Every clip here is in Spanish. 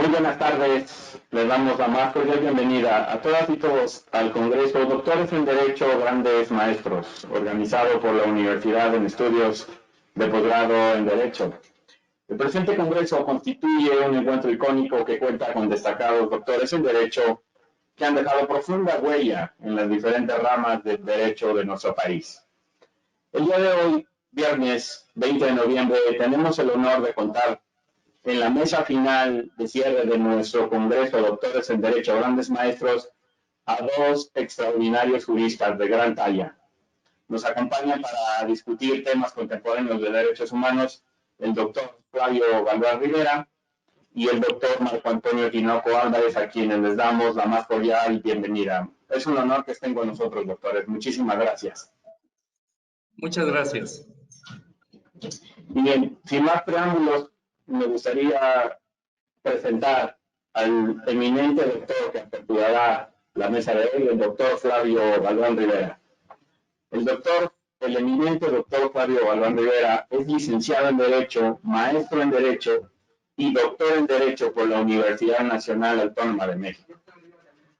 Muy buenas tardes, les damos la más cordial bienvenida a todas y todos al Congreso Doctores en Derecho Grandes Maestros, organizado por la Universidad en Estudios de Posgrado en Derecho. El presente Congreso constituye un encuentro icónico que cuenta con destacados doctores en Derecho que han dejado profunda huella en las diferentes ramas del derecho de nuestro país. El día de hoy, viernes 20 de noviembre, tenemos el honor de contar en la mesa final de cierre de nuestro Congreso Doctores en Derecho Grandes Maestros a dos extraordinarios juristas de gran talla. Nos acompañan para discutir temas contemporáneos de derechos humanos el doctor Flavio Galván Rivera y el doctor Marco Antonio Tinoco Álvarez, a quienes les damos la más cordial bienvenida. Es un honor que estén con nosotros, doctores. Muchísimas gracias. Muchas gracias. Bien, sin más preámbulos, me gustaría presentar al eminente doctor que aperturará la mesa de hoy, el doctor Flavio Galván Rivera. El eminente doctor Flavio Galván Rivera es licenciado en Derecho, maestro en Derecho y doctor en Derecho por la Universidad Nacional Autónoma de México.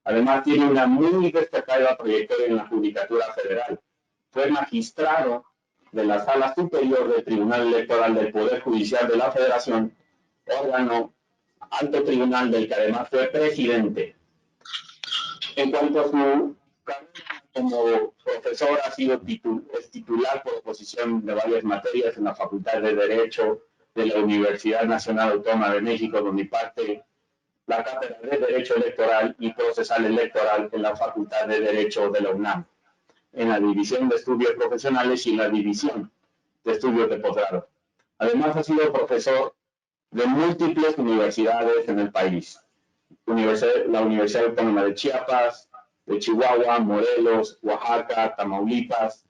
Además, tiene una muy destacada trayectoria en la Judicatura Federal. Fue magistrado de la Sala Superior del Tribunal Electoral del Poder Judicial de la Federación, órgano alto tribunal del que además fue presidente. En cuanto a su carrera como profesor, ha sido titular por oposición de varias materias en la Facultad de Derecho de la Universidad Nacional Autónoma de México, donde imparte la cátedra de Derecho Electoral y Procesal Electoral en la Facultad de Derecho de la UNAM, en la División de Estudios Profesionales y en la División de Estudios de Posgrado. Además, ha sido profesor de múltiples universidades en el país. La Universidad Autónoma de Chiapas, de Chihuahua, Morelos, Oaxaca, Tamaulipas,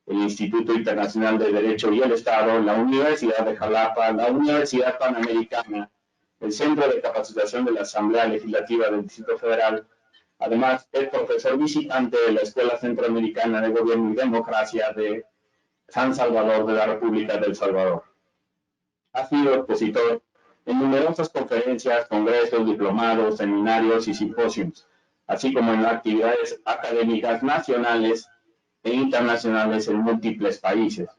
el Instituto Internacional de Derecho y el Estado, la Universidad de Jalapa, la Universidad Panamericana, el Centro de Capacitación de la Asamblea Legislativa del Distrito Federal. Además, es profesor visitante de la Escuela Centroamericana de Gobierno y Democracia de San Salvador de la República del Salvador. Ha sido expositor en numerosas conferencias, congresos, diplomados, seminarios y simposios, así como en actividades académicas nacionales e internacionales en múltiples países.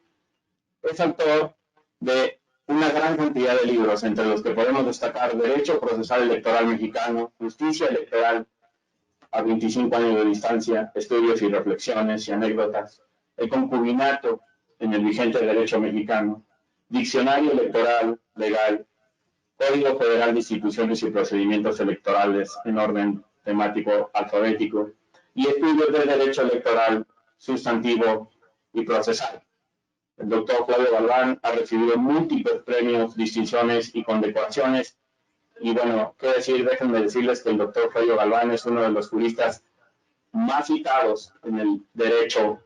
Es autor de una gran cantidad de libros, entre los que podemos destacar Derecho Procesal Electoral Mexicano, Justicia Electoral a 25 años de distancia, Estudios y Reflexiones y Anécdotas, El Concubinato en el vigente Derecho Mexicano, Diccionario Electoral Legal, Código Federal de Instituciones y Procedimientos Electorales en orden temático alfabético y estudios de Derecho Electoral sustantivo y procesal. El doctor Flavio Galván ha recibido múltiples premios, distinciones y condecoraciones. Y bueno, qué decir, déjenme decirles que el doctor Flavio Galván es uno de los juristas más citados en el derecho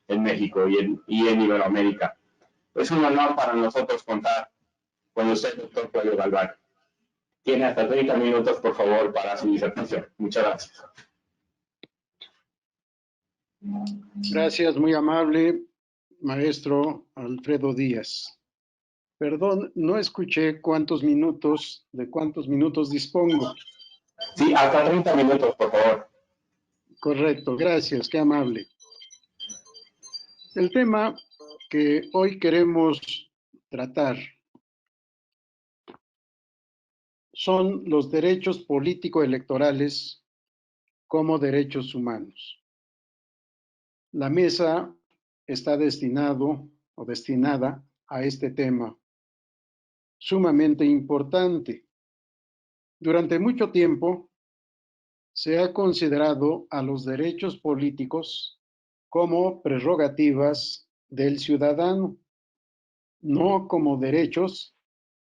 en México y en Iberoamérica. Es un honor para nosotros contar con usted, doctor Flavio Galván. Tiene hasta 30 minutos, por favor, para su disertación. Muchas gracias. Gracias, muy amable, maestro Alfredo Díaz. Perdón, no escuché de cuántos minutos dispongo. Sí, hasta 30 minutos, por favor. Correcto, gracias, qué amable. El tema que hoy queremos tratar son los derechos político-electorales como derechos humanos. La mesa está destinada a este tema sumamente importante. Durante mucho tiempo se ha considerado a los derechos políticos como prerrogativas del ciudadano, no como derechos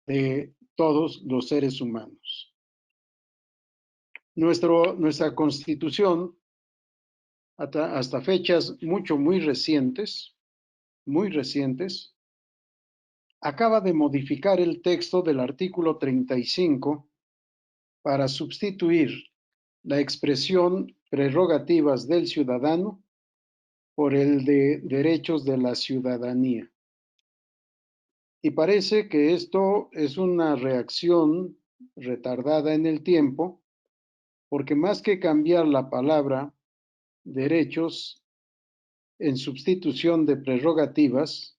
de todos los seres humanos. Nuestra Constitución, hasta fechas muy recientes, acaba de modificar el texto del artículo 35 para sustituir la expresión prerrogativas del ciudadano por el de derechos de la ciudadanía. Y parece que esto es una reacción retardada en el tiempo, porque más que cambiar la palabra derechos en sustitución de prerrogativas,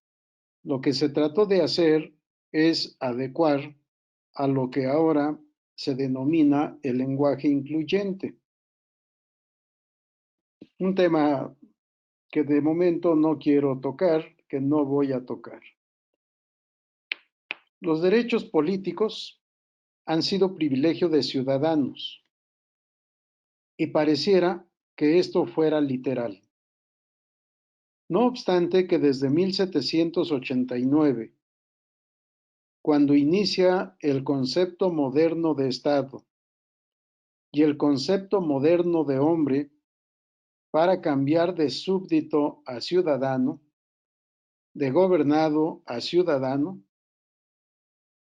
lo que se trató de hacer es adecuar a lo que ahora se denomina el lenguaje incluyente. Un tema que de momento no quiero tocar, que no voy a tocar. Los derechos políticos han sido privilegio de ciudadanos y pareciera que esto fuera literal. No obstante que desde 1789, cuando inicia el concepto moderno de Estado y el concepto moderno de hombre para cambiar de súbdito a ciudadano, de gobernado a ciudadano,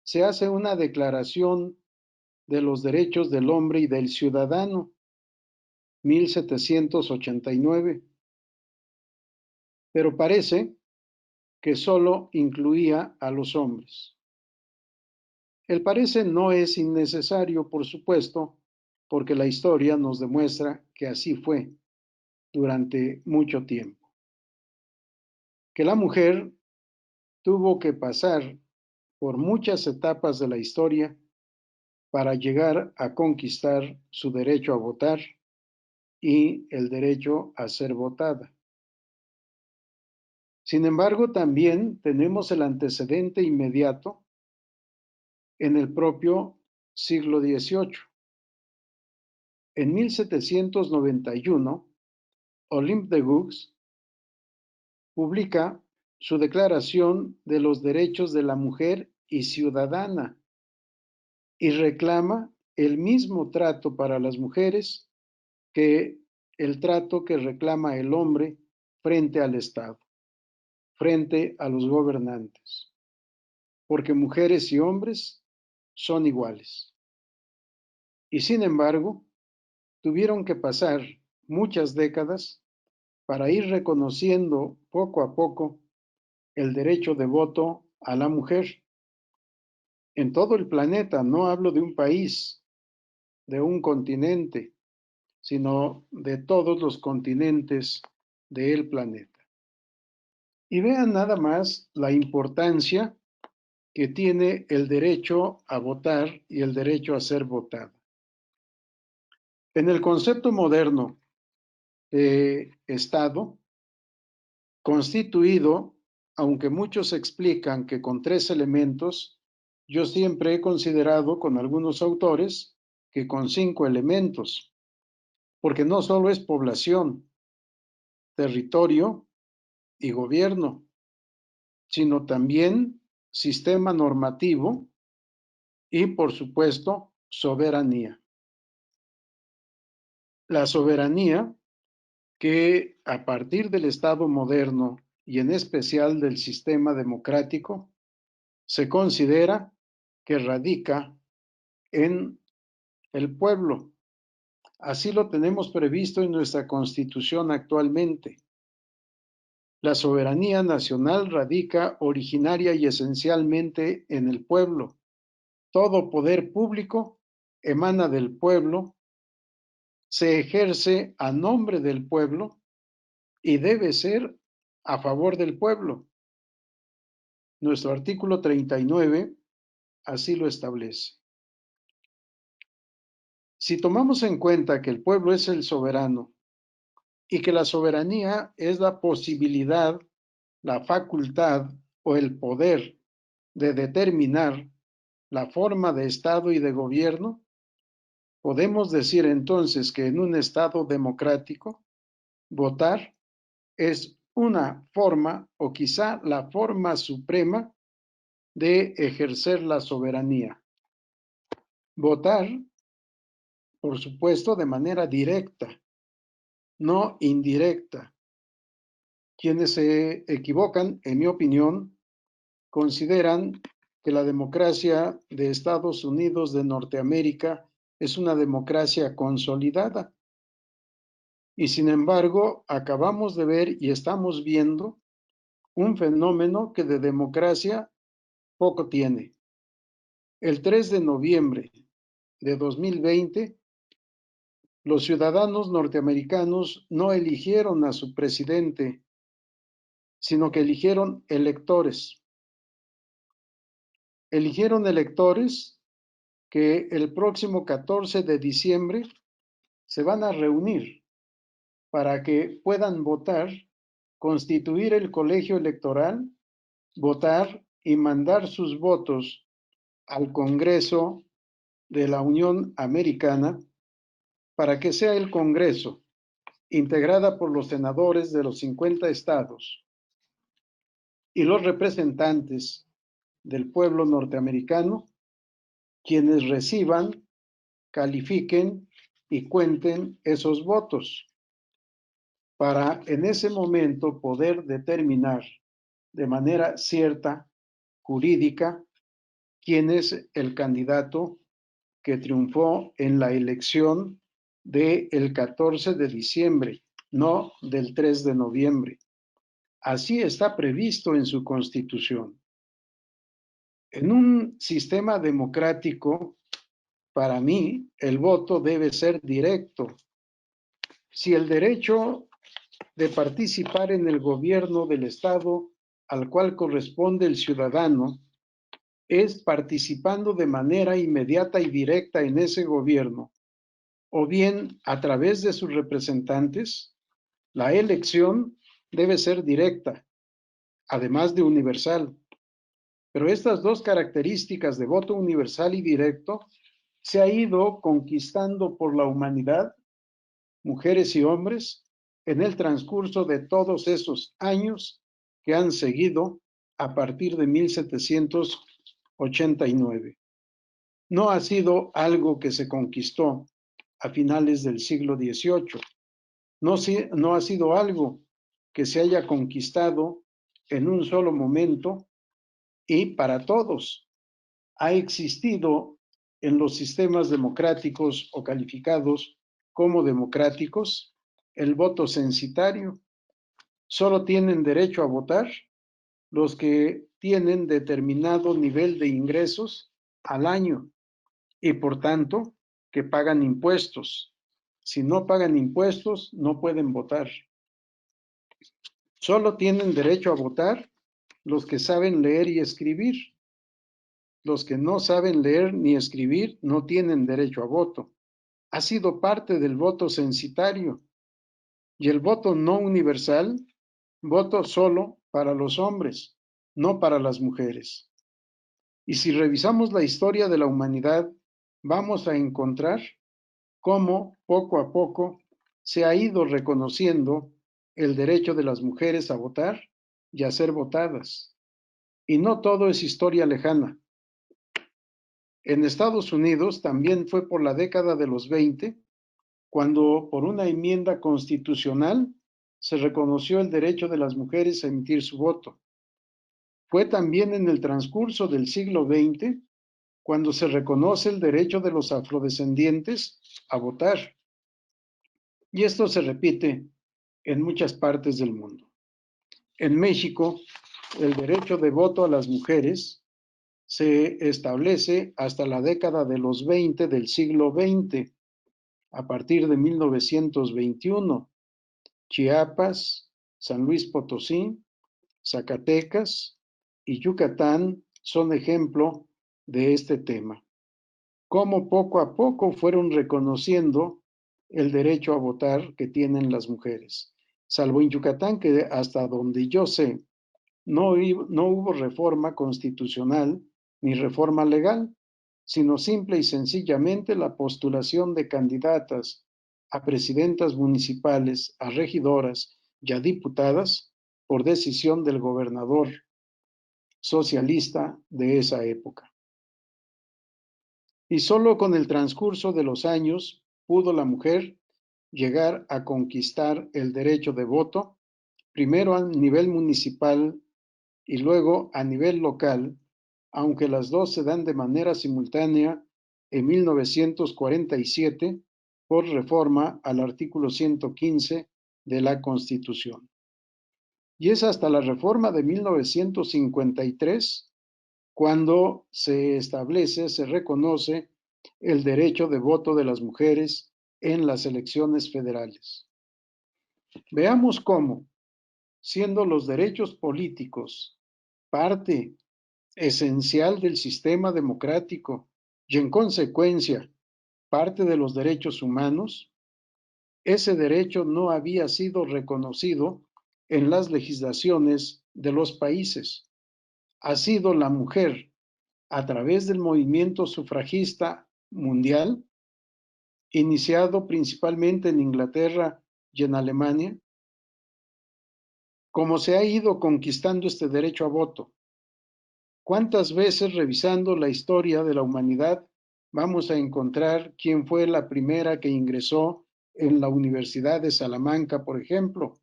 se hace una declaración de los derechos del hombre y del ciudadano, 1789, pero parece que solo incluía a los hombres. El parece no es innecesario, por supuesto, porque la historia nos demuestra que así fue durante mucho tiempo. Que la mujer tuvo que pasar por muchas etapas de la historia para llegar a conquistar su derecho a votar y el derecho a ser votada. Sin embargo, también tenemos el antecedente inmediato en el propio siglo XVIII. En 1791, Olympe de Gouges publica su Declaración de los Derechos de la Mujer y Ciudadana y reclama el mismo trato para las mujeres que el trato que reclama el hombre frente al Estado, frente a los gobernantes, porque mujeres y hombres son iguales. Y sin embargo, tuvieron que pasar muchas décadas para ir reconociendo poco a poco el derecho de voto a la mujer en todo el planeta. No hablo de un país, de un continente, sino de todos los continentes del planeta. Y vean nada más la importancia que tiene el derecho a votar y el derecho a ser votado. En el concepto moderno de Estado, constituido, aunque muchos explican que con 3 elementos, yo siempre he considerado con algunos autores que con 5 elementos, porque no solo es población, territorio y gobierno, sino también sistema normativo y, por supuesto, soberanía. La soberanía que a partir del Estado moderno y en especial del sistema democrático, se considera que radica en el pueblo. Así lo tenemos previsto en nuestra Constitución actualmente. La soberanía nacional radica originaria y esencialmente en el pueblo. Todo poder público emana del pueblo, se ejerce a nombre del pueblo y debe ser a favor del pueblo. Nuestro artículo 39 así lo establece. Si tomamos en cuenta que el pueblo es el soberano y que la soberanía es la posibilidad, la facultad o el poder de determinar la forma de Estado y de gobierno, podemos decir entonces que en un Estado democrático, votar es una forma o quizá la forma suprema de ejercer la soberanía. Votar, por supuesto, de manera directa, no indirecta. Quienes se equivocan, en mi opinión, consideran que la democracia de Estados Unidos de Norteamérica es una democracia consolidada. Y sin embargo, acabamos de ver y estamos viendo un fenómeno que de democracia poco tiene. El 3 de noviembre de 2020, los ciudadanos norteamericanos no eligieron a su presidente, sino que eligieron electores. Eligieron electores que el próximo 14 de diciembre se van a reunir para que puedan votar, constituir el colegio electoral, votar y mandar sus votos al Congreso de la Unión Americana para que sea el Congreso, integrada por los senadores de los 50 estados y los representantes del pueblo norteamericano, quienes reciban, califiquen y cuenten esos votos, para en ese momento poder determinar de manera cierta, jurídica, quién es el candidato que triunfó en la elección del 14 de diciembre, no del 3 de noviembre. Así está previsto en su Constitución. En un sistema democrático, para mí, el voto debe ser directo. Si el derecho de participar en el gobierno del Estado al cual corresponde el ciudadano es participando de manera inmediata y directa en ese gobierno, o bien a través de sus representantes, la elección debe ser directa, además de universal. Pero estas dos características de voto universal y directo se ha ido conquistando por la humanidad, mujeres y hombres, en el transcurso de todos esos años que han seguido a partir de 1789. No ha sido algo que se conquistó a finales del siglo XVIII. No ha sido algo que se haya conquistado en un solo momento y para todos. Ha existido en los sistemas democráticos o calificados como democráticos el voto censitario. Solo tienen derecho a votar los que tienen determinado nivel de ingresos al año y por tanto que pagan impuestos. Si no pagan impuestos, no pueden votar. Solo tienen derecho a votar los que saben leer y escribir. Los que no saben leer ni escribir no tienen derecho a voto. Ha sido parte del voto censitario. Y el voto no universal, voto solo para los hombres, no para las mujeres. Y si revisamos la historia de la humanidad, vamos a encontrar cómo poco a poco se ha ido reconociendo el derecho de las mujeres a votar y a ser votadas. Y no todo es historia lejana. En Estados Unidos también fue por la década de los 20, cuando por una enmienda constitucional se reconoció el derecho de las mujeres a emitir su voto. Fue también en el transcurso del siglo XX cuando se reconoce el derecho de los afrodescendientes a votar. Y esto se repite en muchas partes del mundo. En México, el derecho de voto a las mujeres se establece hasta la década de los 20 del siglo XX, a partir de 1921. Chiapas, San Luis Potosí, Zacatecas y Yucatán son ejemplo de este tema. Cómo poco a poco fueron reconociendo el derecho a votar que tienen las mujeres. Salvo en Yucatán, que hasta donde yo sé, no hubo reforma constitucional ni reforma legal, sino simple y sencillamente la postulación de candidatas a presidentas municipales, a regidoras y a diputadas por decisión del gobernador socialista de esa época. Y solo con el transcurso de los años pudo la mujer llegar a conquistar el derecho de voto, primero a nivel municipal y luego a nivel local, aunque las dos se dan de manera simultánea en 1947 por reforma al artículo 115 de la Constitución. Y es hasta la reforma de 1953 cuando se establece, se reconoce el derecho de voto de las mujeres en las elecciones federales. Veamos cómo, siendo los derechos políticos parte esencial del sistema democrático y en consecuencia parte de los derechos humanos, ese derecho no había sido reconocido en las legislaciones de los países. Ha sido la mujer, a través del movimiento sufragista mundial, iniciado principalmente en Inglaterra y en Alemania, como se ha ido conquistando este derecho a voto. ¿Cuántas veces, revisando la historia de la humanidad, vamos a encontrar quién fue la primera que ingresó en la Universidad de Salamanca, por ejemplo,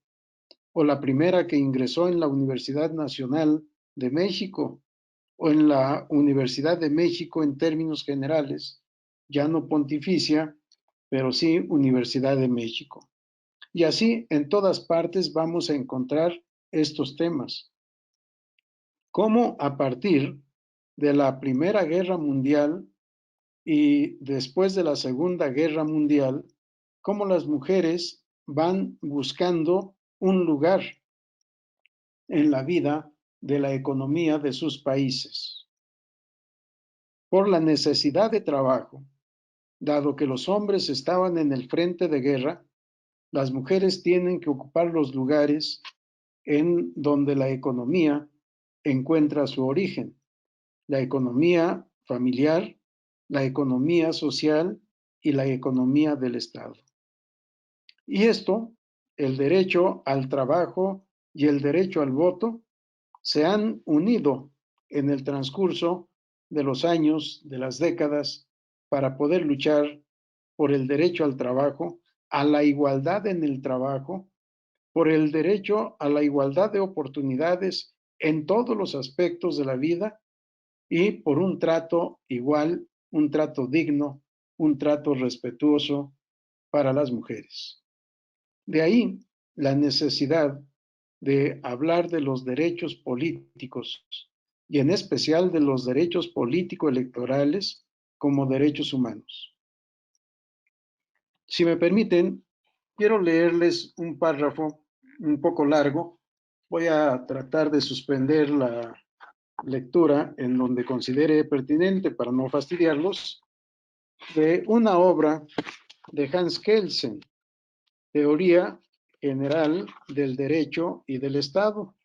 o la primera que ingresó en la Universidad Nacional de México, o en la Universidad de México en términos generales, ya no pontificia, pero sí Universidad de México? Y así en todas partes vamos a encontrar estos temas. Cómo a partir de la Primera Guerra Mundial y después de la Segunda Guerra Mundial, cómo las mujeres van buscando un lugar en la vida de la economía de sus países. Por la necesidad de trabajo, dado que los hombres estaban en el frente de guerra, las mujeres tienen que ocupar los lugares en donde la economía encuentra su origen, la economía familiar, la economía social y la economía del Estado. Y esto, el derecho al trabajo y el derecho al voto, se han unido en el transcurso de los años, de las décadas, para poder luchar por el derecho al trabajo, a la igualdad en el trabajo, por el derecho a la igualdad de oportunidades en todos los aspectos de la vida y por un trato igual, un trato digno, un trato respetuoso para las mujeres. De ahí la necesidad de hablar de los derechos políticos y en especial de los derechos político-electorales como derechos humanos. Si me permiten, quiero leerles un párrafo un poco largo. Voy a tratar de suspender la lectura en donde considere pertinente para no fastidiarlos, de una obra de Hans Kelsen, Teoría General del Derecho y del Estado,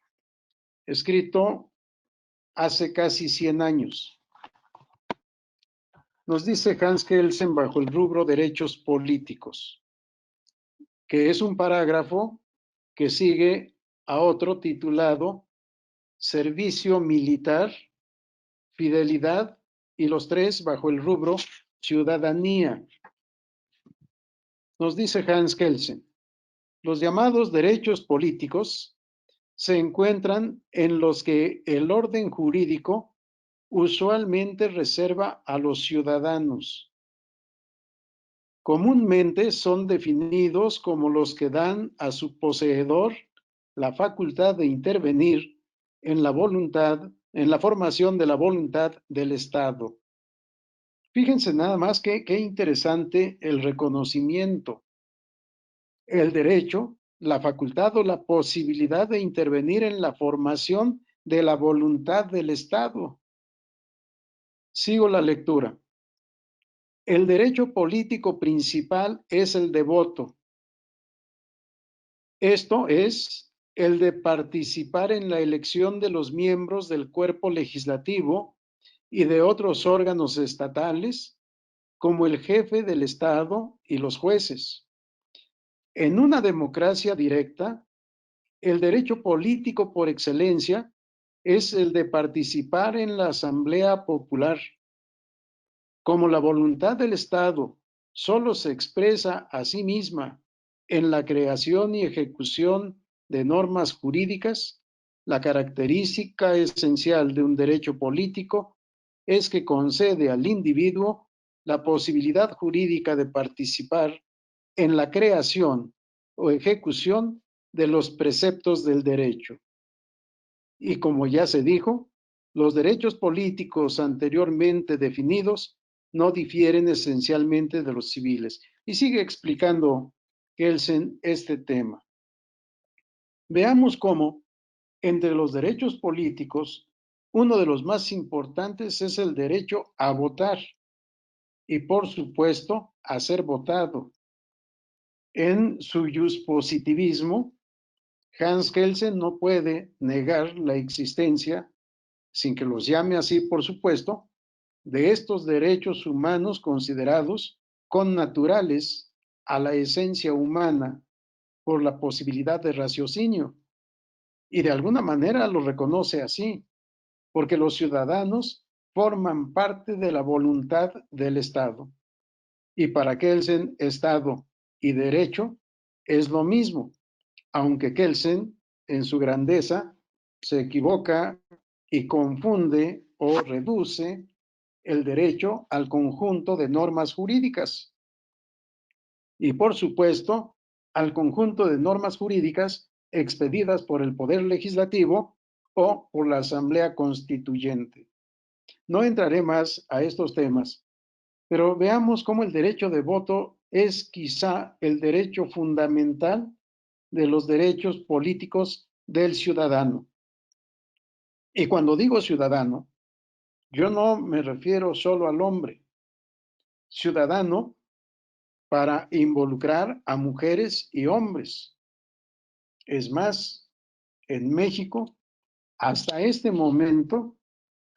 escrito hace casi 100 años. Nos dice Hans Kelsen bajo el rubro Derechos Políticos, que es un parágrafo que sigue a otro titulado Servicio Militar, Fidelidad y los tres bajo el rubro Ciudadanía. Nos dice Hans Kelsen, los llamados derechos políticos se encuentran en los que el orden jurídico usualmente reserva a los ciudadanos. Comúnmente son definidos como los que dan a su poseedor la facultad de intervenir en la formación de la voluntad del Estado. Fíjense nada más qué interesante el reconocimiento. El derecho, la facultad o la posibilidad de intervenir en la formación de la voluntad del Estado. Sigo la lectura. El derecho político principal es el de voto. Esto es el de participar en la elección de los miembros del cuerpo legislativo y de otros órganos estatales, como el jefe del Estado y los jueces. En una democracia directa, el derecho político por excelencia es el de participar en la Asamblea Popular. Como la voluntad del Estado solo se expresa a sí misma en la creación y ejecución de normas jurídicas, la característica esencial de un derecho político es que concede al individuo la posibilidad jurídica de participar en la creación o ejecución de los preceptos del derecho. Y como ya se dijo, los derechos políticos anteriormente definidos no difieren esencialmente de los civiles. Y sigue explicando Kelsen este tema. Veamos cómo, entre los derechos políticos, uno de los más importantes es el derecho a votar y, por supuesto, a ser votado. En su positivismo, Hans Kelsen no puede negar la existencia, sin que los llame así, por supuesto, de estos derechos humanos considerados connaturales a la esencia humana por la posibilidad de raciocinio. Y de alguna manera lo reconoce así, porque los ciudadanos forman parte de la voluntad del Estado. Y para Kelsen, Estado y derecho es lo mismo, aunque Kelsen, en su grandeza, se equivoca y confunde o reduce el derecho al conjunto de normas jurídicas. Y por supuesto, al conjunto de normas jurídicas expedidas por el Poder Legislativo o por la Asamblea Constituyente. No entraré más a estos temas, pero veamos cómo el derecho de voto es quizá el derecho fundamental de los derechos políticos del ciudadano. Y cuando digo ciudadano, yo no me refiero solo al hombre. Ciudadano para involucrar a mujeres y hombres. Es más, en México, hasta este momento,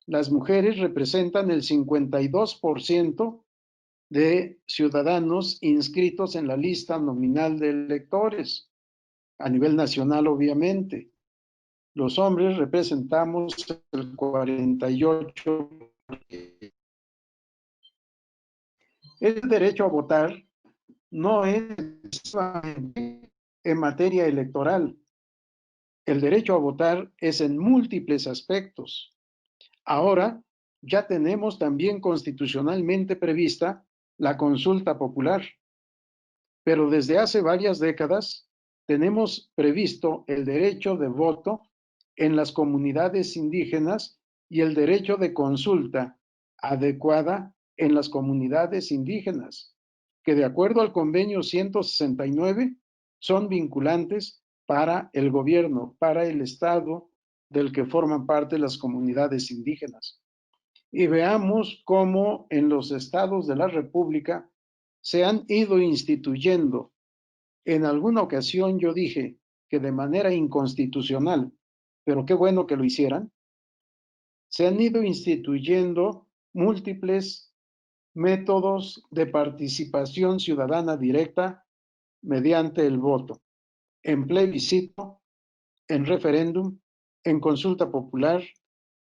las mujeres representan el 52% de ciudadanos inscritos en la lista nominal de electores, a nivel nacional, obviamente. Los hombres representamos el 48%. El derecho a votar no es en materia electoral. El derecho a votar es en múltiples aspectos. Ahora ya tenemos también constitucionalmente prevista la consulta popular, pero desde hace varias décadas tenemos previsto el derecho de voto en las comunidades indígenas y el derecho de consulta adecuada en las comunidades indígenas, que de acuerdo al convenio 169 son vinculantes para el gobierno, para el Estado del que forman parte las comunidades indígenas. Y veamos cómo en los estados de la República se han ido instituyendo. En alguna ocasión yo dije que de manera inconstitucional, pero qué bueno que lo hicieran, se han ido instituyendo múltiples métodos de participación ciudadana directa mediante el voto, en plebiscito, en referéndum, en consulta popular,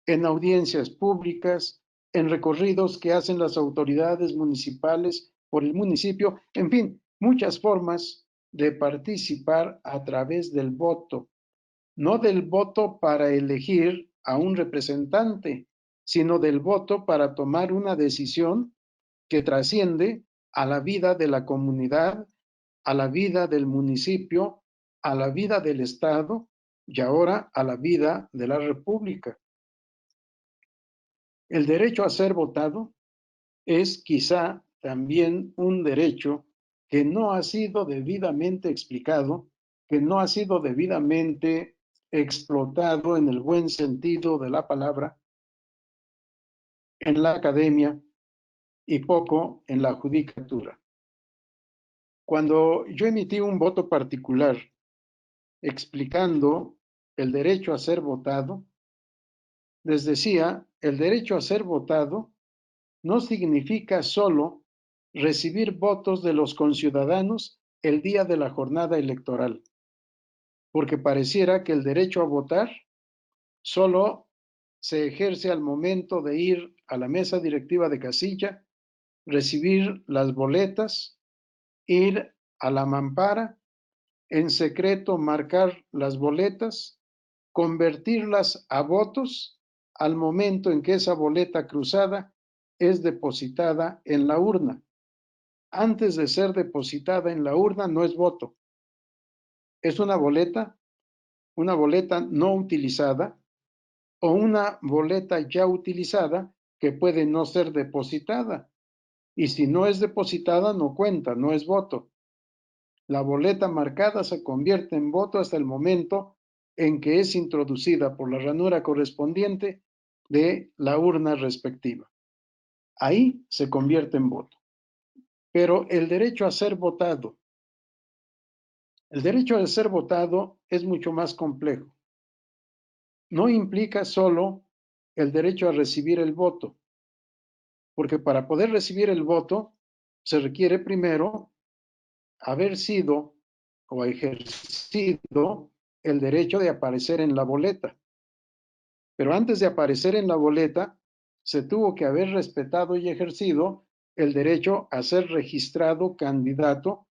en audiencias públicas, en recorridos que hacen las autoridades municipales por el municipio, en fin, muchas formas de participar a través del voto, no del voto para elegir a un representante, sino del voto para tomar una decisión que trasciende a la vida de la comunidad, a la vida del municipio, a la vida del Estado y ahora a la vida de la República. El derecho a ser votado es quizá también un derecho que no ha sido debidamente explicado, que no ha sido debidamente explotado en el buen sentido de la palabra en la academia y poco en la judicatura. Cuando yo emití un voto particular explicando el derecho a ser votado, les decía, el derecho a ser votado no significa solo recibir votos de los conciudadanos el día de la jornada electoral, porque pareciera que el derecho a votar solo se ejerce al momento de ir a la mesa directiva de casilla, recibir las boletas, ir a la mampara, en secreto marcar las boletas, convertirlas a votos al momento en que esa boleta cruzada es depositada en la urna. Antes de ser depositada en la urna no es voto, es una boleta no utilizada o una boleta ya utilizada que puede no ser depositada, y si no es depositada no cuenta, no es voto. La boleta marcada se convierte en voto hasta el momento en que es introducida por la ranura correspondiente de la urna respectiva. Ahí se convierte en voto. Pero el derecho a ser votado es mucho más complejo. No implica solo el derecho a recibir el voto, porque para poder recibir el voto se requiere primero haber sido o ejercido el derecho de aparecer en la boleta. Pero antes de aparecer en la boleta, se tuvo que haber respetado y ejercido el derecho a ser registrado candidato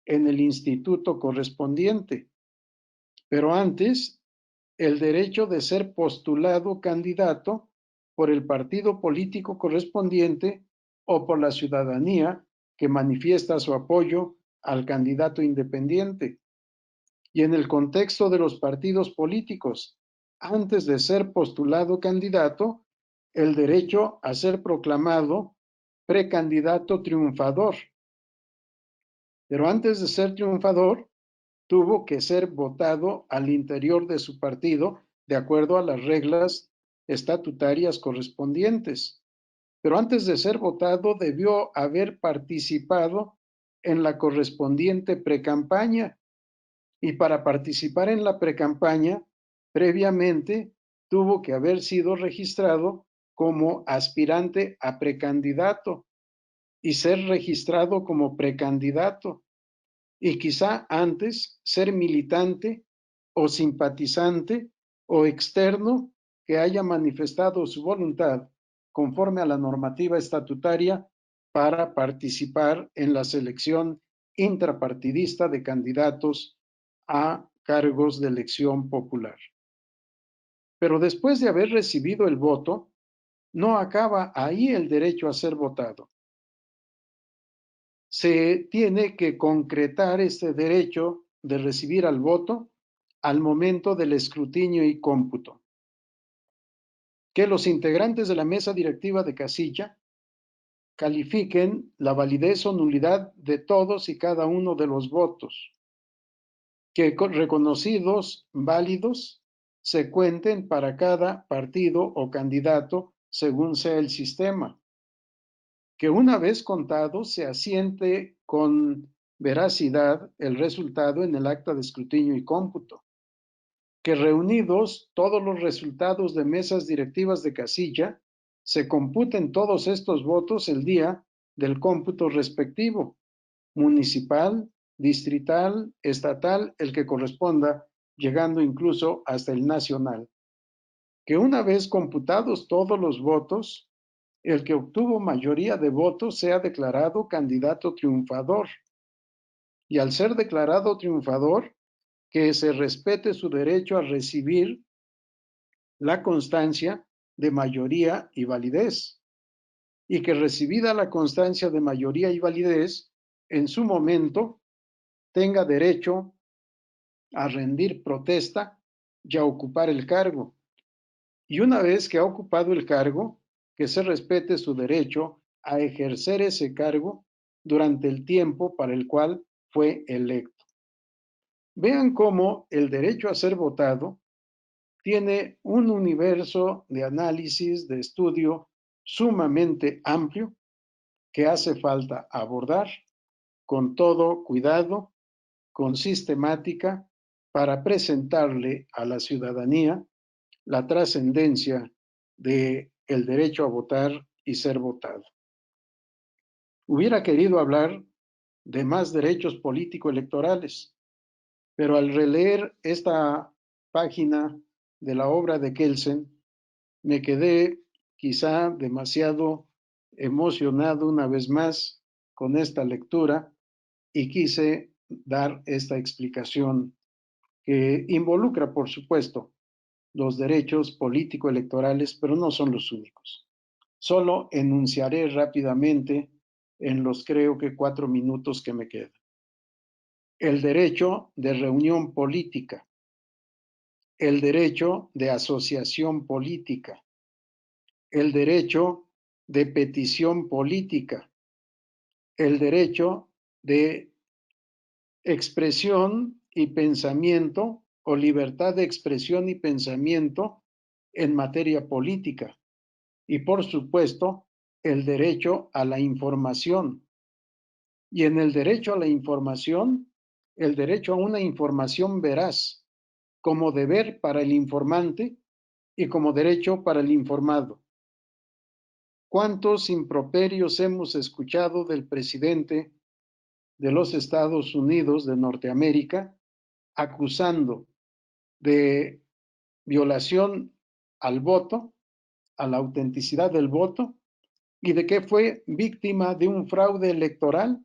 en el instituto correspondiente. Pero antes, el derecho de ser postulado candidato por el partido político correspondiente o por la ciudadanía que manifiesta su apoyo al candidato independiente. Y en el contexto de los partidos políticos, antes de ser postulado candidato, el derecho a ser proclamado precandidato triunfador. Pero antes de ser triunfador, tuvo que ser votado al interior de su partido de acuerdo a las reglas estatutarias correspondientes. Pero antes de ser votado, debió haber participado en la correspondiente precampaña. Y para participar en la precampaña, previamente tuvo que haber sido registrado como aspirante a precandidato y ser registrado como precandidato. Y quizá antes ser militante o simpatizante o externo que haya manifestado su voluntad conforme a la normativa estatutaria para participar en la selección intrapartidista de candidatos a cargos de elección popular. Pero después de haber recibido el voto, no acaba ahí el derecho a ser votado. Se tiene que concretar este derecho de recibir al voto al momento del escrutinio y cómputo. Que los integrantes de la mesa directiva de casilla califiquen la validez o nulidad de todos y cada uno de los votos. Que reconocidos válidos se cuenten para cada partido o candidato según sea el sistema. Que una vez contado se asiente con veracidad el resultado en el acta de escrutinio y cómputo. Que reunidos todos los resultados de mesas directivas de casilla, se computen todos estos votos el día del cómputo respectivo, municipal, distrital, estatal, el que corresponda, llegando incluso hasta el nacional. Que una vez computados todos los votos, el que obtuvo mayoría de votos sea declarado candidato triunfador. Y al ser declarado triunfador, que se respete su derecho a recibir la constancia de mayoría y validez. Y que recibida la constancia de mayoría y validez, en su momento tenga derecho a rendir protesta y a ocupar el cargo. Y una vez que ha ocupado el cargo, que se respete su derecho a ejercer ese cargo durante el tiempo para el cual fue electo. Vean cómo el derecho a ser votado tiene un universo de análisis, de estudio sumamente amplio que hace falta abordar con todo cuidado, con sistemática, para presentarle a la ciudadanía la trascendencia del derecho a votar y ser votado. Hubiera querido hablar de más derechos político-electorales, pero al releer esta página de la obra de Kelsen, me quedé quizá demasiado emocionado una vez más con esta lectura y quise dar esta explicación que involucra, por supuesto, los derechos político-electorales, pero no son los únicos. Solo enunciaré rápidamente en los creo que 4 minutos que me quedan. El derecho de reunión política, el derecho de asociación política, el derecho de petición política, el derecho de expresión y pensamiento o libertad de expresión y pensamiento en materia política. Y por supuesto, el derecho a la información. Y en el derecho a la información, el derecho a una información veraz, como deber para el informante y como derecho para el informado. ¿Cuántos improperios hemos escuchado del presidente de los Estados Unidos de Norteamérica acusando de violación al voto, a la autenticidad del voto, y de que fue víctima de un fraude electoral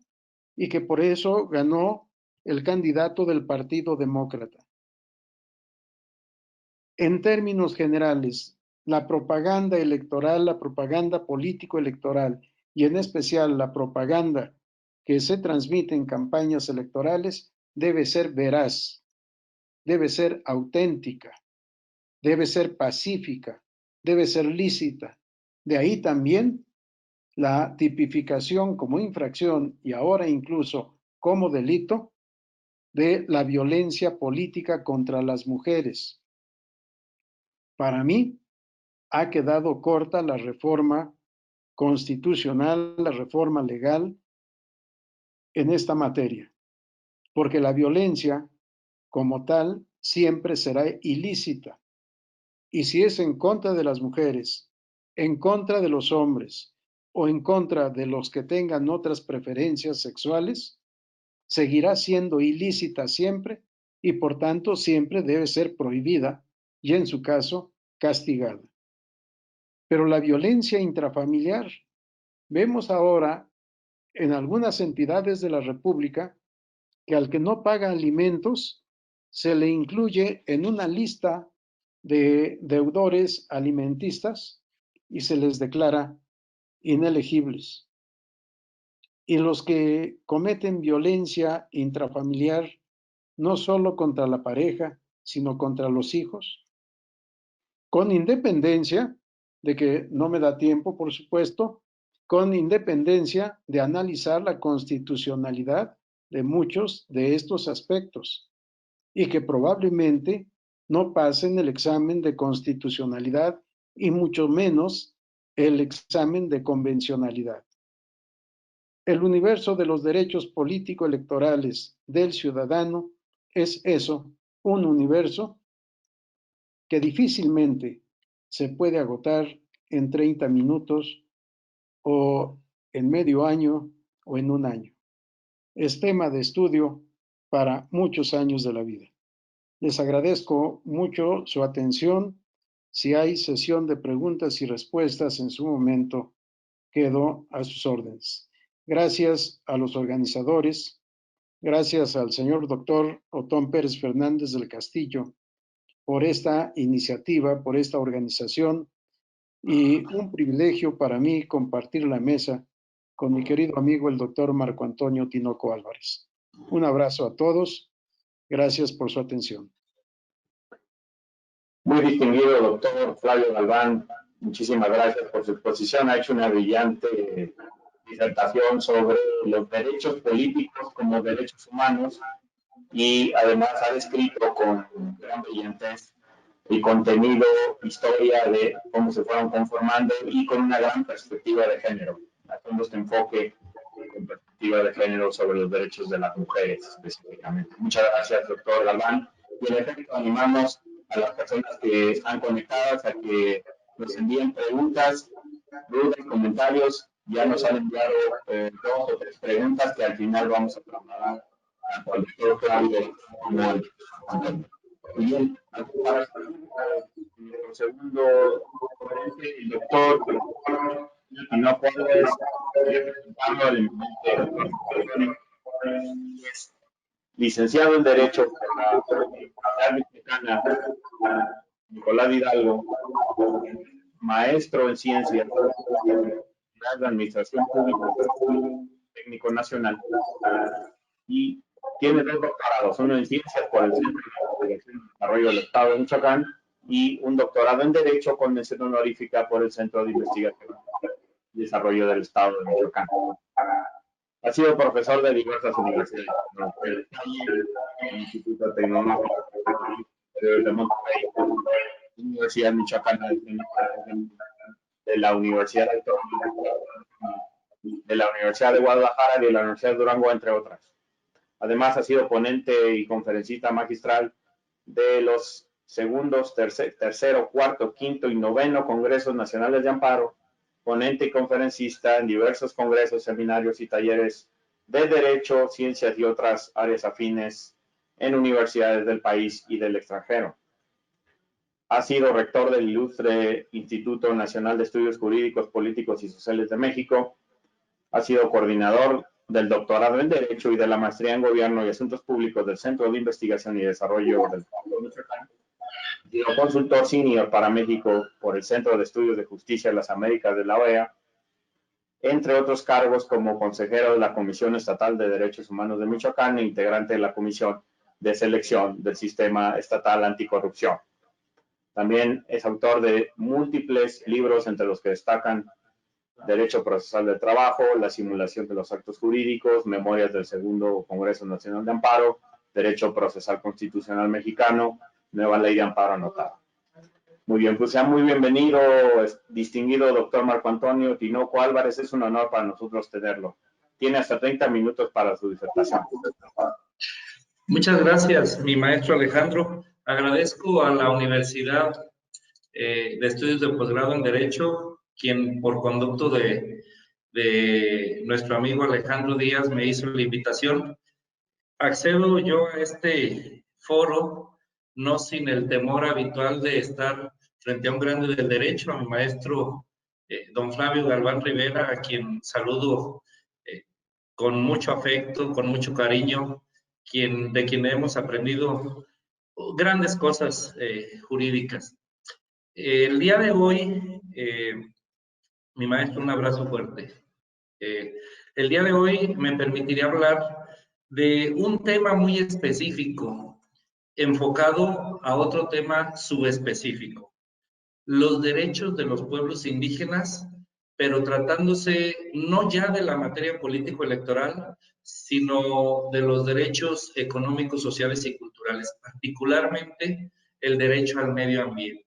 y que por eso ganó el candidato del Partido Demócrata? En términos generales, la propaganda electoral, la propaganda político-electoral y en especial la propaganda que se transmite en campañas electorales debe ser veraz, debe ser auténtica, debe ser pacífica, debe ser lícita. De ahí también la tipificación como infracción y ahora incluso como delito de la violencia política contra las mujeres. Para mí, ha quedado corta la reforma constitucional, la reforma legal en esta materia, porque la violencia como tal siempre será ilícita. Y si es en contra de las mujeres, en contra de los hombres o en contra de los que tengan otras preferencias sexuales, seguirá siendo ilícita siempre y por tanto siempre debe ser prohibida y en su caso castigada. Pero la violencia intrafamiliar, vemos ahora en algunas entidades de la República que al que no paga alimentos se le incluye en una lista de deudores alimentistas y se les declara inelegibles. Y los que cometen violencia intrafamiliar, no solo contra la pareja, sino contra los hijos, con independencia de que no me da tiempo, por supuesto, con independencia de analizar la constitucionalidad de muchos de estos aspectos y que probablemente no pasen el examen de constitucionalidad y mucho menos el examen de convencionalidad. El universo de los derechos político-electorales del ciudadano es eso, un universo que difícilmente se puede agotar en 30 minutos o en medio año o en un año. Es tema de estudio para muchos años de la vida. Les agradezco mucho su atención. Si hay sesión de preguntas y respuestas en su momento, quedo a sus órdenes. Gracias a los organizadores, gracias al señor doctor Otón Pérez Fernández del Castillo por esta iniciativa, por esta organización y un privilegio para mí compartir la mesa con mi querido amigo el doctor Marco Antonio Tinoco Álvarez. Un abrazo a todos. Gracias por su atención. Muy distinguido doctor Flavio Galván, muchísimas gracias por su exposición. Ha hecho una brillante disertación sobre los derechos políticos como derechos humanos y además ha descrito con gran brillantez el contenido, historia de cómo se fueron conformando y con una gran perspectiva de género, haciendo este enfoque con perspectiva de género sobre los derechos de las mujeres específicamente. Muchas gracias, doctor Galván. Y en efecto, animamos a las personas que están conectadas a que nos envíen preguntas, dudas, comentarios. Ya nos han enviado 2 o 3 preguntas que al final vamos a trasladar tanto al doctor Claudio como al Antonio. Muy bien, para el segundo ponente, el doctor no puedes presentarlo al es licenciado en Derecho por la Universidad Mexicana Nicolás Hidalgo, maestro en Ciencias de Administración Pública, técnico nacional, y tiene 2 doctorados, uno en Ciencias por el Centro de Investigación y Desarrollo del Estado de Michoacán y un doctorado en Derecho con mención honorífica por el Centro de Investigación y Desarrollo del Estado de Michoacán. Ha sido profesor de diversas universidades, el Instituto Tecnológico de Monterrey, Universidad Michoacana, de la Universidad de Guadalajara y de la Universidad de Durango, entre otras. Además, ha sido ponente y conferencista magistral de los segundos, tercero, cuarto, quinto y noveno Congresos Nacionales de Amparo, ponente y conferencista en diversos congresos, seminarios y talleres de Derecho, Ciencias y otras áreas afines en universidades del país y del extranjero. Ha sido rector del ilustre Instituto Nacional de Estudios Jurídicos, Políticos y Sociales de México. Ha sido coordinador del doctorado en Derecho y de la maestría en Gobierno y Asuntos Públicos del Centro de Investigación y Desarrollo del Estado de Michoacán. Ha sido consultor senior para México por el Centro de Estudios de Justicia de las Américas de la OEA, entre otros cargos como consejero de la Comisión Estatal de Derechos Humanos de Michoacán e integrante de la Comisión de Selección del Sistema Estatal Anticorrupción. También es autor de múltiples libros, entre los que destacan Derecho Procesal del Trabajo, La Simulación de los Actos Jurídicos, Memorias del Segundo Congreso Nacional de Amparo, Derecho Procesal Constitucional Mexicano, Nueva Ley de Amparo Anotada. Muy bien, pues sea muy bienvenido, distinguido doctor Marco Antonio Tinoco Álvarez. Es un honor para nosotros tenerlo. Tiene hasta 30 minutos para su disertación. Muchas gracias, mi maestro Alejandro. Agradezco a la Universidad de Estudios de Posgrado en Derecho, quien por conducto de nuestro amigo Alejandro Díaz me hizo la invitación. Accedo yo a este foro no sin el temor habitual de estar frente a un grande del derecho, a mi maestro don Flavio Galván Rivera, a quien saludo con mucho afecto, con mucho cariño, de quien hemos aprendido grandes cosas jurídicas. El día de hoy, mi maestro, un abrazo fuerte. El día de hoy me permitiría hablar de un tema muy específico, enfocado a otro tema subespecífico: los derechos de los pueblos indígenas, pero tratándose no ya de la materia político-electoral, sino de los derechos económicos, sociales y culturales, particularmente el derecho al medio ambiente.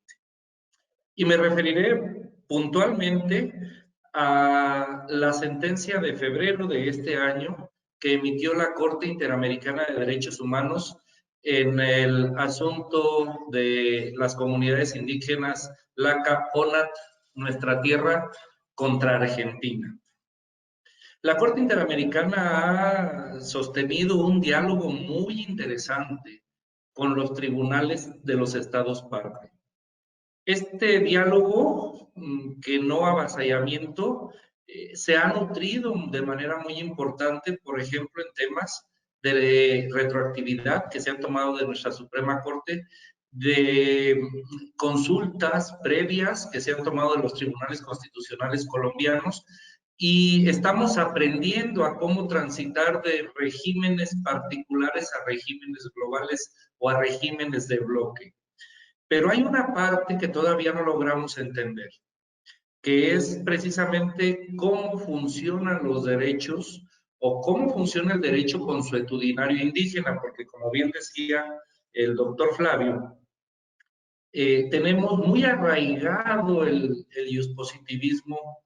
Y me referiré puntualmente a la sentencia de febrero de este año que emitió la Corte Interamericana de Derechos Humanos en el asunto de las comunidades indígenas Laca, Onat, Nuestra Tierra, contra Argentina. La Corte Interamericana ha sostenido un diálogo muy interesante con los tribunales de los estados parte. Este diálogo, que no avasallamiento, se ha nutrido de manera muy importante, por ejemplo, en temas de retroactividad que se han tomado de nuestra Suprema Corte, de consultas previas que se han tomado de los tribunales constitucionales colombianos, y estamos aprendiendo a cómo transitar de regímenes particulares a regímenes globales o a regímenes de bloque. Pero hay una parte que todavía no logramos entender, que es precisamente cómo funcionan los derechos o cómo funciona el derecho consuetudinario indígena, porque como bien decía el doctor Flavio, tenemos muy arraigado el iuspositivismo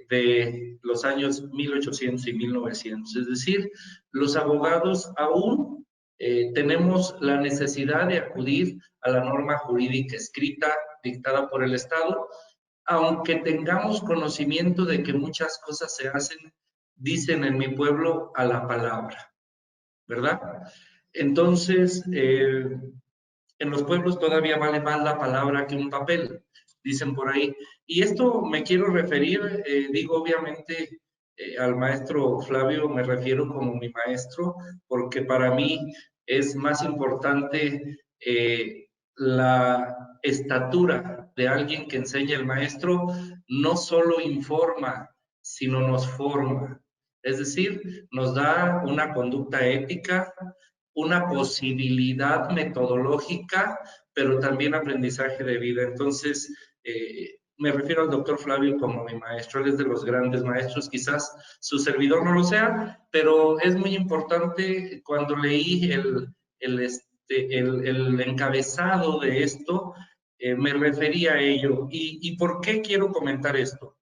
de los años 1800 y 1900, es decir, los abogados aún tenemos la necesidad de acudir a la norma jurídica escrita dictada por el Estado, aunque tengamos conocimiento de que muchas cosas se hacen, dicen en mi pueblo, a la palabra, ¿verdad? Entonces, en los pueblos todavía vale más la palabra que un papel, dicen por ahí. Y esto me quiero referir, digo obviamente al maestro Flavio, me refiero como mi maestro, porque para mí es más importante la estatura de alguien que enseña. El maestro no solo informa, sino nos forma. Es decir, nos da una conducta ética, una posibilidad metodológica, pero también aprendizaje de vida. Entonces, me refiero al doctor Flavio como mi maestro, él es de los grandes maestros, quizás su servidor no lo sea, pero es muy importante. Cuando leí el encabezado de esto, me refería a ello. ¿Y por qué quiero comentar esto?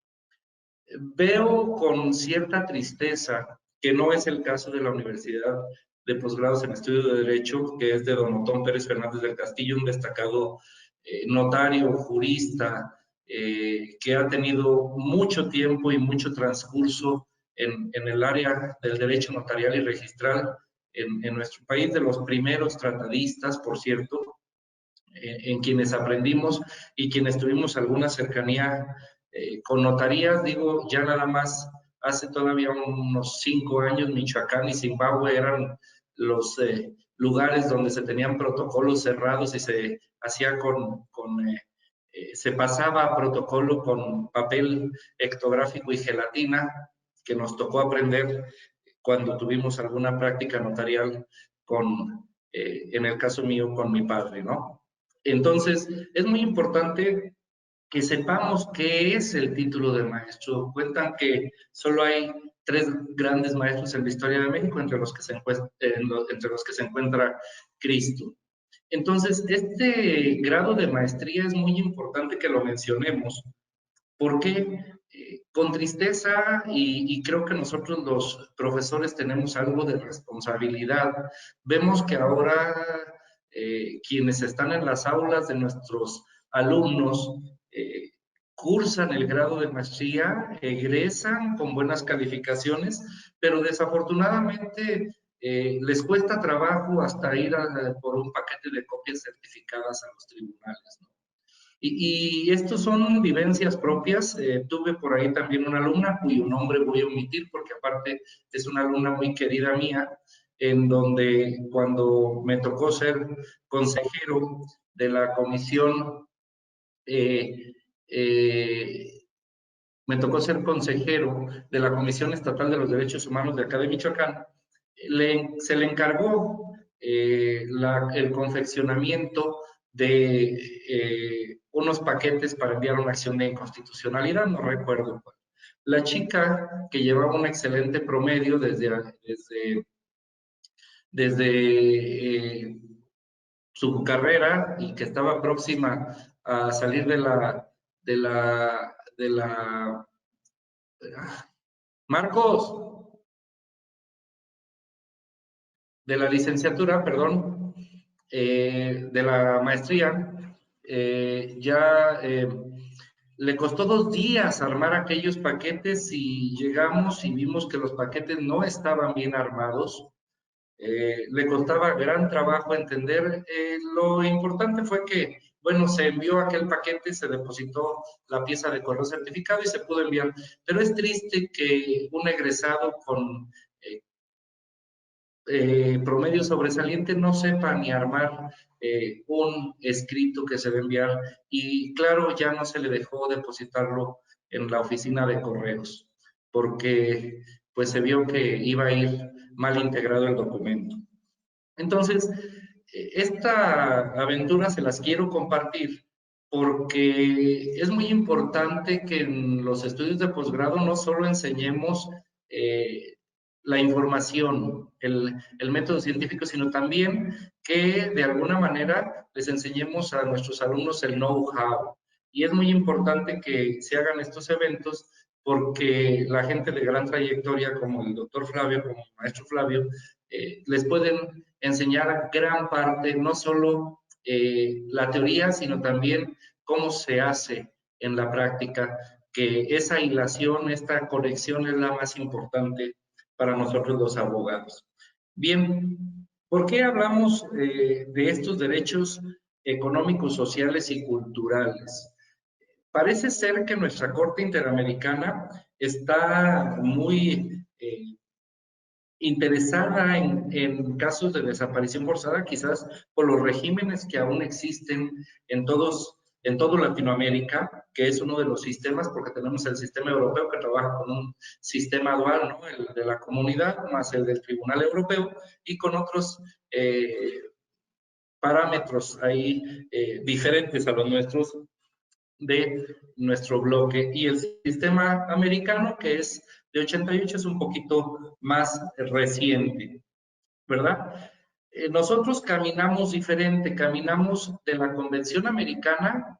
Veo con cierta tristeza, que no es el caso de la Universidad de Posgrados en Estudios de Derecho, que es de don Otón Pérez Fernández del Castillo, un destacado notario, jurista, que ha tenido mucho tiempo y mucho transcurso en el área del derecho notarial y registral en nuestro país, de los primeros tratadistas, por cierto, en quienes aprendimos y quienes tuvimos alguna cercanía con notarías. Digo, ya nada más hace todavía unos 5 años, Michoacán y Zimbabue eran los lugares donde se tenían protocolos cerrados y se hacía se pasaba a protocolo con papel ectográfico y gelatina, que nos tocó aprender cuando tuvimos alguna práctica notarial en el caso mío, con mi padre, ¿no? Entonces, es muy importante que sepamos qué es el título de maestro. Cuentan que solo hay 3 grandes maestros en la historia de México, entre los que se encuentra Cristo. Entonces, este grado de maestría es muy importante que lo mencionemos, porque con tristeza, y creo que nosotros los profesores tenemos algo de responsabilidad, vemos que ahora quienes están en las aulas de nuestros alumnos cursan el grado de maestría, egresan con buenas calificaciones, pero desafortunadamente les cuesta trabajo hasta ir por un paquete de copias certificadas a los tribunales, ¿no? Y estos son vivencias propias. Tuve por ahí también una alumna cuyo nombre voy a omitir porque aparte es una alumna muy querida mía, en donde cuando me tocó ser consejero de la comisión, me tocó ser consejero de la Comisión Estatal de los Derechos Humanos de acá de Michoacán, se le encargó el confeccionamiento de unos paquetes para enviar una acción de inconstitucionalidad, no recuerdo cuál. La chica, que llevaba un excelente promedio desde su carrera y que estaba próxima a salir de la Marcos, de la licenciatura, perdón, de la maestría, ya le costó 2 días armar aquellos paquetes y llegamos y vimos que los paquetes no estaban bien armados. Le costaba gran trabajo entender. Lo importante fue que, bueno, se envió aquel paquete, se depositó la pieza de correo certificado y se pudo enviar. Pero es triste que un egresado con promedio sobresaliente no sepa ni armar un escrito que se debe enviar, y claro, ya no se le dejó depositarlo en la oficina de correos porque pues se vio que iba a ir mal integrado el documento. Entonces, esta aventura se las quiero compartir porque es muy importante que en los estudios de posgrado no solo enseñemos la información, el método científico, sino también que de alguna manera les enseñemos a nuestros alumnos el know-how. Y es muy importante que se hagan estos eventos porque la gente de gran trayectoria como el doctor Flavio, como el maestro Flavio, les pueden enseñar gran parte, no solo la teoría, sino también cómo se hace en la práctica, que esa hilación, esta conexión es la más importante para nosotros los abogados. Bien, ¿por qué hablamos de estos derechos económicos, sociales y culturales? Parece ser que nuestra Corte Interamericana está muy interesada en casos de desaparición forzada, quizás por los regímenes que aún existen en todo Latinoamérica, que es uno de los sistemas, porque tenemos el sistema europeo que trabaja con un sistema dual, ¿no? El de la comunidad más el del Tribunal Europeo, y con otros parámetros ahí diferentes a los nuestros, de nuestro bloque. Y el sistema americano, que es de 88, es un poquito más reciente, ¿verdad? Nosotros caminamos diferente, caminamos de la Convención Americana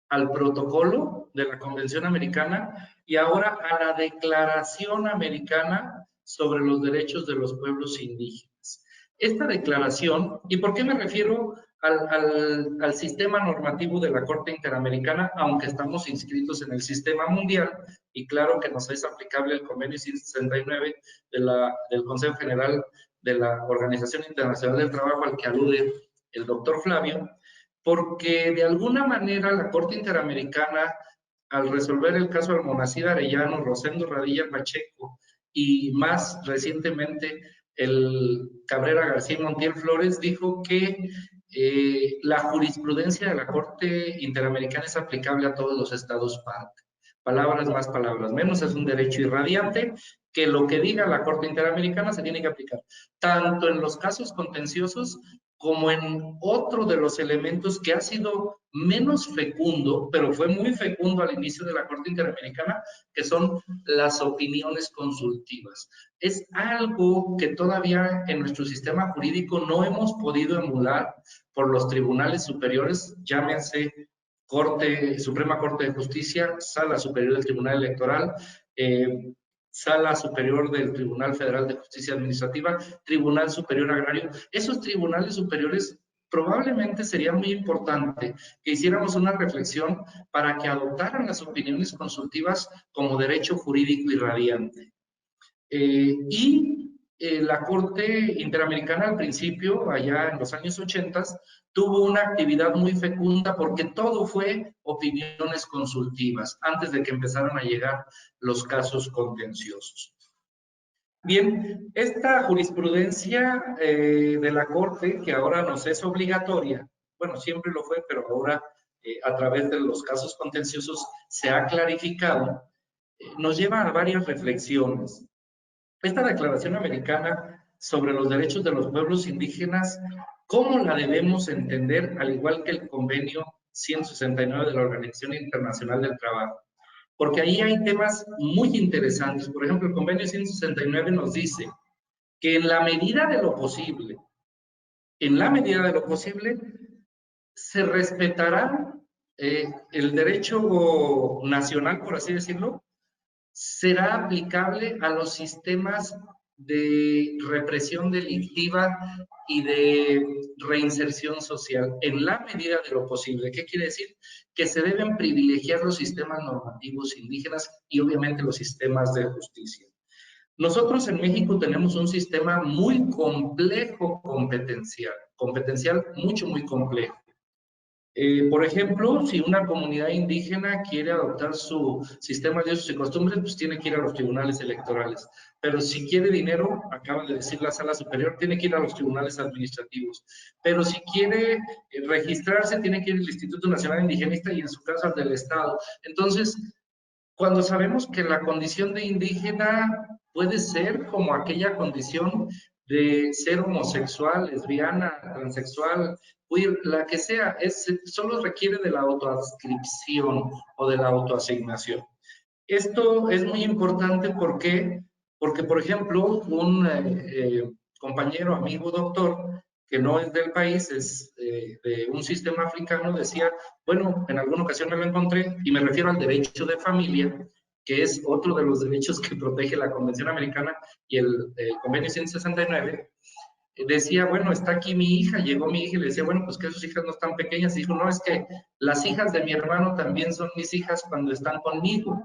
al protocolo de la Convención Americana y ahora a la Declaración Americana sobre los Derechos de los Pueblos Indígenas. Esta declaración, ¿y por qué me refiero al sistema normativo de la Corte Interamericana, aunque estamos inscritos en el sistema mundial? Y claro que nos es aplicable el Convenio 169 del Consejo General de la Organización Internacional del Trabajo, al que alude el doctor Flavio, porque de alguna manera la Corte Interamericana, al resolver el caso Almonacid Arellano, Rosendo Radilla Pacheco y más recientemente el Cabrera García Montiel Flores, dijo que la jurisprudencia de la Corte Interamericana es aplicable a todos los estados parte. Palabras más, palabras menos, es un derecho irradiante que lo que diga la Corte Interamericana se tiene que aplicar, tanto en los casos contenciosos como en otro de los elementos que ha sido menos fecundo, pero fue muy fecundo al inicio de la Corte Interamericana, que son las opiniones consultivas. Es algo que todavía en nuestro sistema jurídico no hemos podido emular por los tribunales superiores, llámense Suprema Corte de Justicia, Sala Superior del Tribunal Electoral, Sala Superior del Tribunal Federal de Justicia Administrativa, Tribunal Superior Agrario. Esos tribunales superiores probablemente sería muy importante que hiciéramos una reflexión para que adoptaran las opiniones consultivas como derecho jurídico irradiante. La Corte Interamericana al principio, allá en los años 80, tuvo una actividad muy fecunda porque todo fue opiniones consultivas antes de que empezaran a llegar los casos contenciosos. Bien, esta jurisprudencia de la Corte, que ahora nos es obligatoria, bueno, siempre lo fue, pero ahora a través de los casos contenciosos se ha clarificado, nos lleva a varias reflexiones. Esta Declaración Americana sobre los Derechos de los Pueblos Indígenas, ¿cómo la debemos entender? Al igual que el Convenio 169 de la Organización Internacional del Trabajo. Porque ahí hay temas muy interesantes. Por ejemplo, el Convenio 169 nos dice que en la medida de lo posible, se respetará el derecho nacional, por así decirlo, será aplicable a los sistemas de represión delictiva y de reinserción social, en la medida de lo posible. ¿Qué quiere decir? Que se deben privilegiar los sistemas normativos indígenas y obviamente los sistemas de justicia. Nosotros en México tenemos un sistema muy complejo competencial muy complejo. Por ejemplo, si una comunidad indígena quiere adoptar su sistema de usos y costumbres, pues tiene que ir a los tribunales electorales. Pero si quiere dinero, acaba de decir la Sala Superior, tiene que ir a los tribunales administrativos. Pero si quiere registrarse, tiene que ir al Instituto Nacional Indigenista y en su caso al del Estado. Entonces, cuando sabemos que la condición de indígena puede ser como aquella condición de ser homosexual, lesbiana, transexual, queer, la que sea, solo requiere de la autoadscripción o de la autoasignación. Esto es muy importante porque, por ejemplo, un compañero, amigo, doctor, que no es del país, es de un sistema africano, decía, bueno, en alguna ocasión me lo encontré, y me refiero al derecho de familia, que es otro de los derechos que protege la Convención Americana y el Convenio 169, decía, bueno, está aquí mi hija, llegó mi hija y le decía, bueno, pues que sus hijas no están pequeñas, y dijo, no, es que las hijas de mi hermano también son mis hijas cuando están conmigo.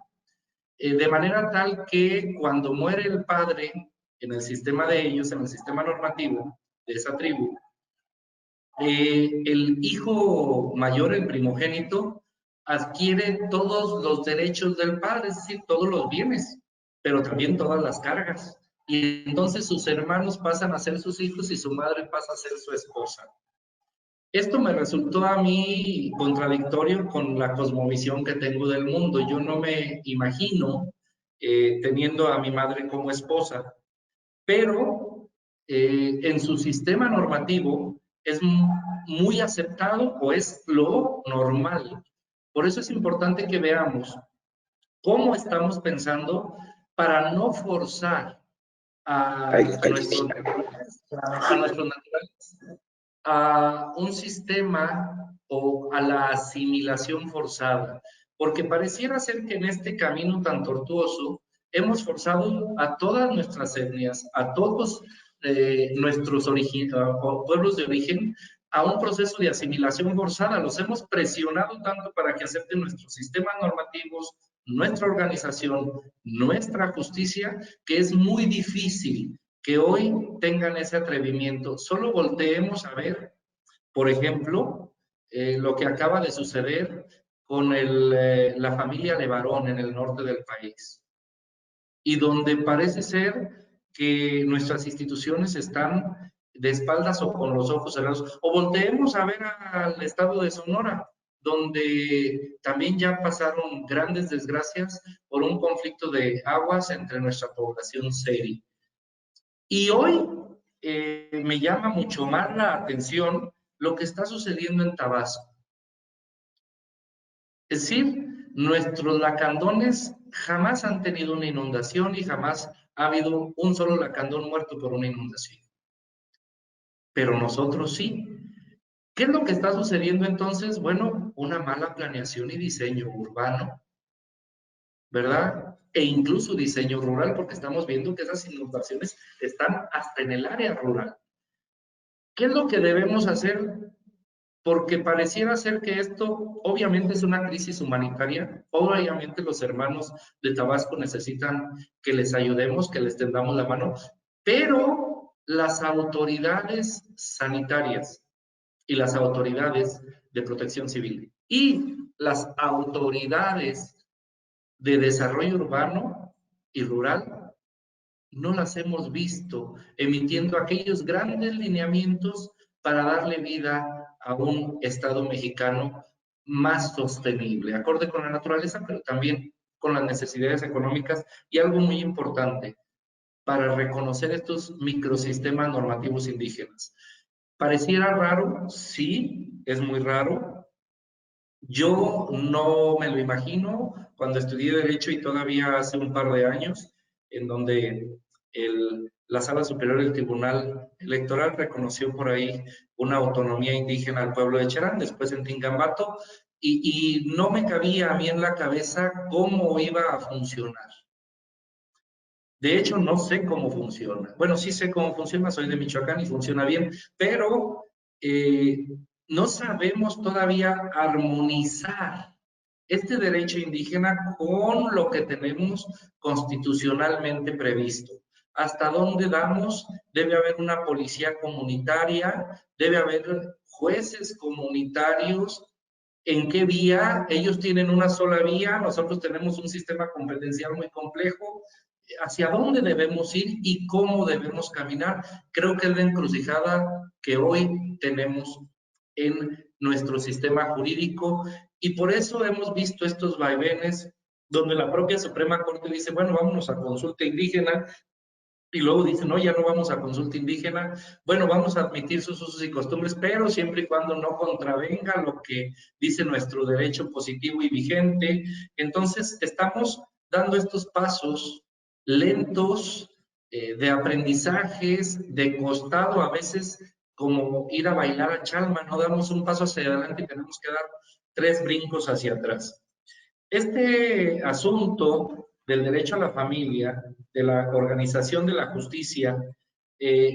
De manera tal que cuando muere el padre en el sistema de ellos, en el sistema normativo de esa tribu, el hijo mayor, el primogénito, adquiere todos los derechos del padre, es decir, todos los bienes, pero también todas las cargas. Y entonces sus hermanos pasan a ser sus hijos y su madre pasa a ser su esposa. Esto me resultó a mí contradictorio con la cosmovisión que tengo del mundo. Yo no me imagino teniendo a mi madre como esposa, pero en su sistema normativo es muy aceptado o es lo normal Por eso es importante que veamos cómo estamos pensando para no forzar a nuestros naturales a un sistema o a la asimilación forzada, porque pareciera ser que en este camino tan tortuoso hemos forzado a todas nuestras etnias, a todos nuestros pueblos de origen, a un proceso de asimilación forzada. Los hemos presionado tanto para que acepten nuestros sistemas normativos, nuestra organización, nuestra justicia, que es muy difícil que hoy tengan ese atrevimiento. Solo volteemos a ver, por ejemplo, lo que acaba de suceder con la familia Levarón en el norte del país, y donde parece ser que nuestras instituciones están de espaldas o con los ojos cerrados. O volteemos a ver al estado de Sonora, donde también ya pasaron grandes desgracias por un conflicto de aguas entre nuestra población seri. Y hoy me llama mucho más la atención lo que está sucediendo en Tabasco. Es decir, nuestros lacandones jamás han tenido una inundación y jamás ha habido un solo lacandón muerto por una inundación. Pero nosotros sí. ¿Qué es lo que está sucediendo entonces? Bueno, una mala planeación y diseño urbano, ¿verdad? E incluso diseño rural, porque estamos viendo que esas inundaciones están hasta en el área rural. ¿Qué es lo que debemos hacer? Porque pareciera ser que esto obviamente es una crisis humanitaria, obviamente los hermanos de Tabasco necesitan que les ayudemos, que les tendamos la mano, pero las autoridades sanitarias y las autoridades de protección civil y las autoridades de desarrollo urbano y rural no las hemos visto emitiendo aquellos grandes lineamientos para darle vida a un Estado mexicano más sostenible, acorde con la naturaleza, pero también con las necesidades económicas, y algo muy importante, para reconocer estos microsistemas normativos indígenas. Pareciera raro, sí, es muy raro. Yo no me lo imagino cuando estudié Derecho y todavía hace un par de años, en donde la Sala Superior del Tribunal Electoral reconoció por ahí una autonomía indígena al pueblo de Cherán, después en Tingambato, y no me cabía a mí en la cabeza cómo iba a funcionar. De hecho, no sé cómo funciona. Bueno, sí sé cómo funciona, soy de Michoacán y funciona bien, pero no sabemos todavía armonizar este derecho indígena con lo que tenemos constitucionalmente previsto. ¿Hasta dónde damos? Debe haber una policía comunitaria, debe haber jueces comunitarios. ¿En qué vía? Ellos tienen una sola vía, nosotros tenemos un sistema competencial muy complejo. ¿Hacia dónde debemos ir y cómo debemos caminar? Creo que es la encrucijada que hoy tenemos en nuestro sistema jurídico, y por eso hemos visto estos vaivenes donde la propia Suprema Corte dice, bueno, vámonos a consulta indígena, y luego dicen, no, ya no vamos a consulta indígena, bueno, vamos a admitir sus usos y costumbres, pero siempre y cuando no contravenga lo que dice nuestro derecho positivo y vigente. Entonces, estamos dando estos pasos lentos, de aprendizajes, de costado, a veces como ir a bailar a Chalma, no damos un paso hacia adelante y tenemos que dar 3 brincos hacia atrás. Este asunto del derecho a la familia, de la organización de la justicia,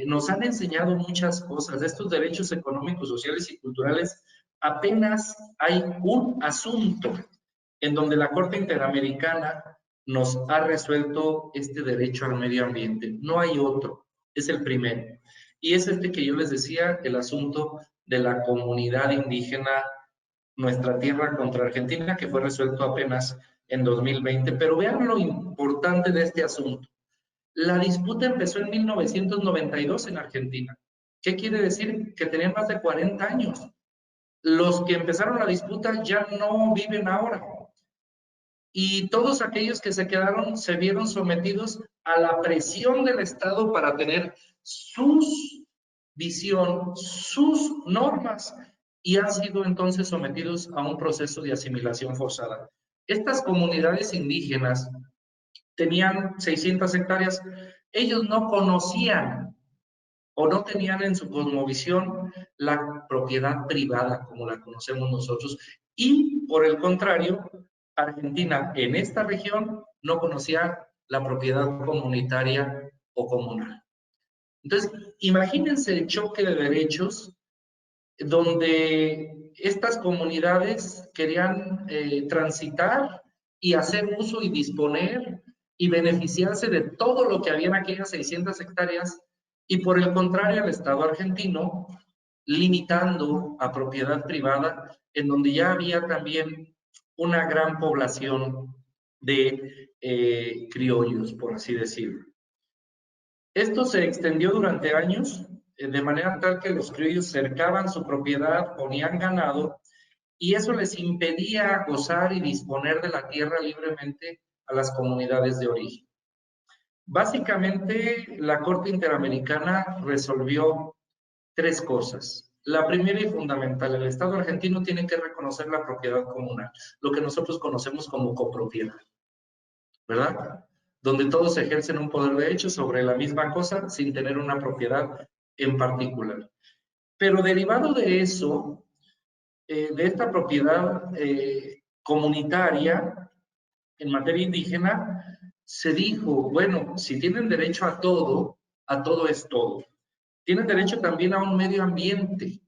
nos han enseñado muchas cosas. De estos derechos económicos, sociales y culturales, apenas hay un asunto en donde la Corte Interamericana nos ha resuelto este derecho al medio ambiente. No hay otro, es el primero. Y es este que yo les decía, el asunto de la comunidad indígena Nuestra Tierra contra Argentina, que fue resuelto apenas en 2020. Pero vean lo importante de este asunto. La disputa empezó en 1992 en Argentina. ¿Qué quiere decir? Que tenían más de 40 años. Los que empezaron la disputa ya no viven ahora. Y todos aquellos que se quedaron se vieron sometidos a la presión del Estado para tener su visión, sus normas. y han sido entonces sometidos a un proceso de asimilación forzada. Estas comunidades indígenas tenían 600 hectáreas. Ellos no conocían o no tenían en su cosmovisión la propiedad privada como la conocemos nosotros. Y por el contrario, Argentina en esta región no conocía la propiedad comunitaria o comunal. Entonces, imagínense el choque de derechos donde estas comunidades querían transitar y hacer uso y disponer y beneficiarse de todo lo que había en aquellas 600 hectáreas, y por el contrario el Estado argentino limitando a propiedad privada, en donde ya había también una gran población de criollos, por así decirlo. Esto se extendió durante años, de manera tal que los criollos cercaban su propiedad, ponían ganado, y eso les impedía gozar y disponer de la tierra libremente a las comunidades de origen. Básicamente, la Corte Interamericana resolvió tres cosas. La primera y fundamental, el Estado argentino tiene que reconocer la propiedad comunal, lo que nosotros conocemos como copropiedad, ¿verdad? Donde todos ejercen un poder de hecho sobre la misma cosa sin tener una propiedad en particular. Pero derivado de eso, de esta propiedad comunitaria en materia indígena, se dijo, bueno, si tienen derecho a todo es todo. Tienen derecho también a un medio ambiente.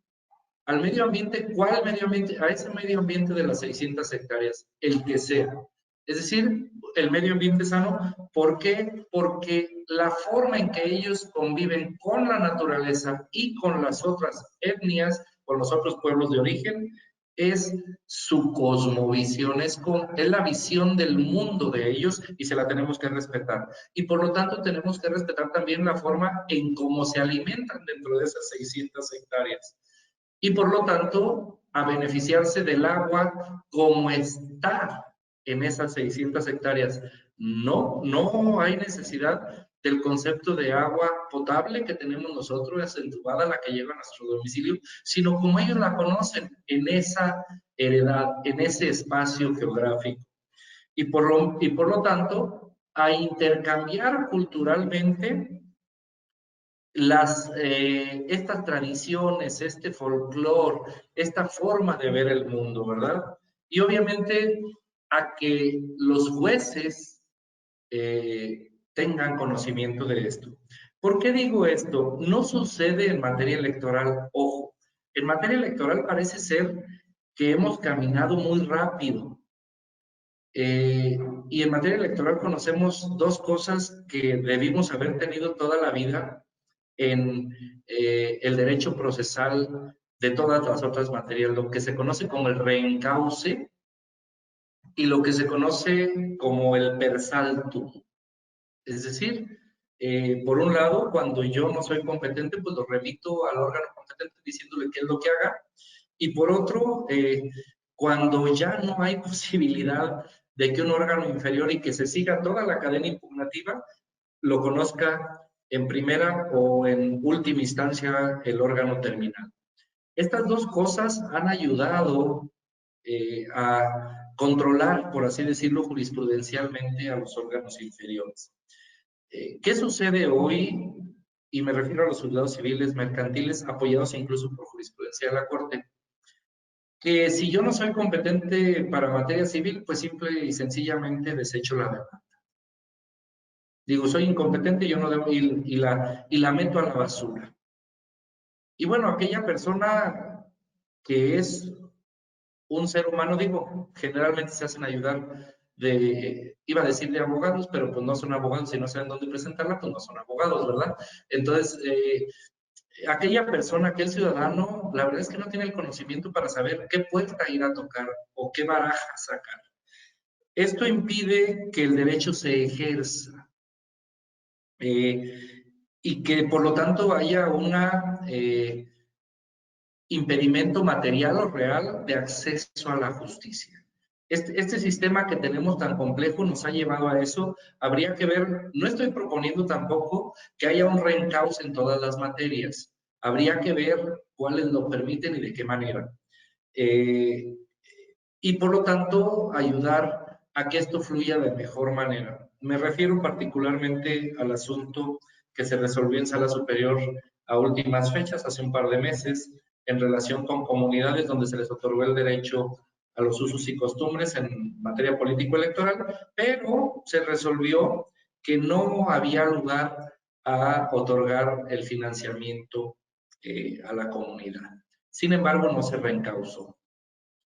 Al medio ambiente, ¿cuál medio ambiente? A ese medio ambiente de las 600 hectáreas, el que sea. Es decir, el medio ambiente sano. ¿Por qué? Porque la forma en que ellos conviven con la naturaleza y con las otras etnias, con los otros pueblos de origen, es su cosmovisión, es la visión del mundo de ellos, y se la tenemos que respetar. Y por lo tanto tenemos que respetar también la forma en cómo se alimentan dentro de esas 600 hectáreas. Y por lo tanto, a beneficiarse del agua como está en esas 600 hectáreas. No hay necesidad del concepto de agua potable que tenemos nosotros, es entubada la que llega a nuestro domicilio, sino como ellos la conocen en esa heredad, en ese espacio geográfico. Y por lo tanto, a intercambiar culturalmente estas tradiciones, este folclore, esta forma de ver el mundo, ¿verdad? Y obviamente a que los jueces tengan conocimiento de esto. ¿Por qué digo esto? No sucede en materia electoral, ojo. En materia electoral parece ser que hemos caminado muy rápido. Y en materia electoral conocemos dos cosas que debimos haber tenido toda la vida en el derecho procesal de todas las otras materias, lo que se conoce como el reencauce y lo que se conoce como el persaltum. Es decir, por un lado, cuando yo no soy competente, pues lo remito al órgano competente diciéndole qué es lo que haga, y por otro, cuando ya no hay posibilidad de que un órgano inferior y que se siga toda la cadena impugnativa lo conozca en primera o en última instancia el órgano terminal. Estas dos cosas han ayudado a controlar, por así decirlo, jurisprudencialmente a los órganos inferiores. ¿Qué sucede hoy? Y me refiero a los juzgados civiles mercantiles, apoyados incluso por jurisprudencia de la Corte. Que si yo no soy competente para materia civil, pues simple y sencillamente desecho la demanda. Digo, soy incompetente, yo no debo, y la meto a la basura. Y bueno, aquella persona que es un ser humano, digo, generalmente se hacen ayudar iba a decir de abogados, pero pues no son abogados, si no saben dónde presentarla, pues no son abogados, ¿verdad? Entonces, aquella persona, aquel ciudadano, la verdad es que no tiene el conocimiento para saber qué puerta ir a tocar o qué baraja sacar. Esto impide que el derecho se ejerza. Y que por lo tanto haya un impedimento material o real de acceso a la justicia. Este sistema que tenemos tan complejo nos ha llevado a eso. Habría que ver, no estoy proponiendo tampoco que haya un reencauce en todas las materias. Habría que ver cuáles lo permiten y de qué manera. y por lo tanto ayudar a que esto fluya de mejor manera. Me refiero particularmente al asunto que se resolvió en Sala Superior a últimas fechas, hace un par de meses, en relación con comunidades donde se les otorgó el derecho a los usos y costumbres en materia político-electoral, pero se resolvió que no había lugar a otorgar el financiamiento a la comunidad. Sin embargo, no se reencausó.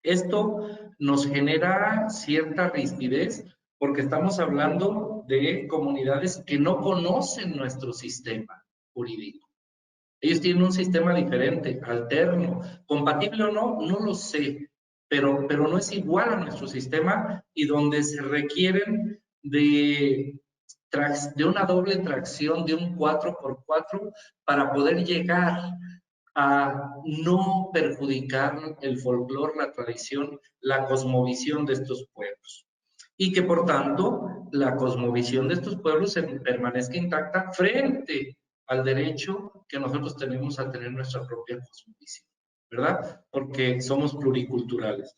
Esto nos genera cierta rispidez porque estamos hablando de comunidades que no conocen nuestro sistema jurídico. Ellos tienen un sistema diferente, alterno, compatible o no, no lo sé, pero no es igual a nuestro sistema y donde se requieren de una doble tracción, de un 4x4 para poder llegar a no perjudicar el folclore, la tradición, la cosmovisión de estos pueblos. Y que por tanto la cosmovisión de estos pueblos permanezca intacta frente al derecho que nosotros tenemos a tener nuestra propia cosmovisión, ¿verdad? Porque somos pluriculturales.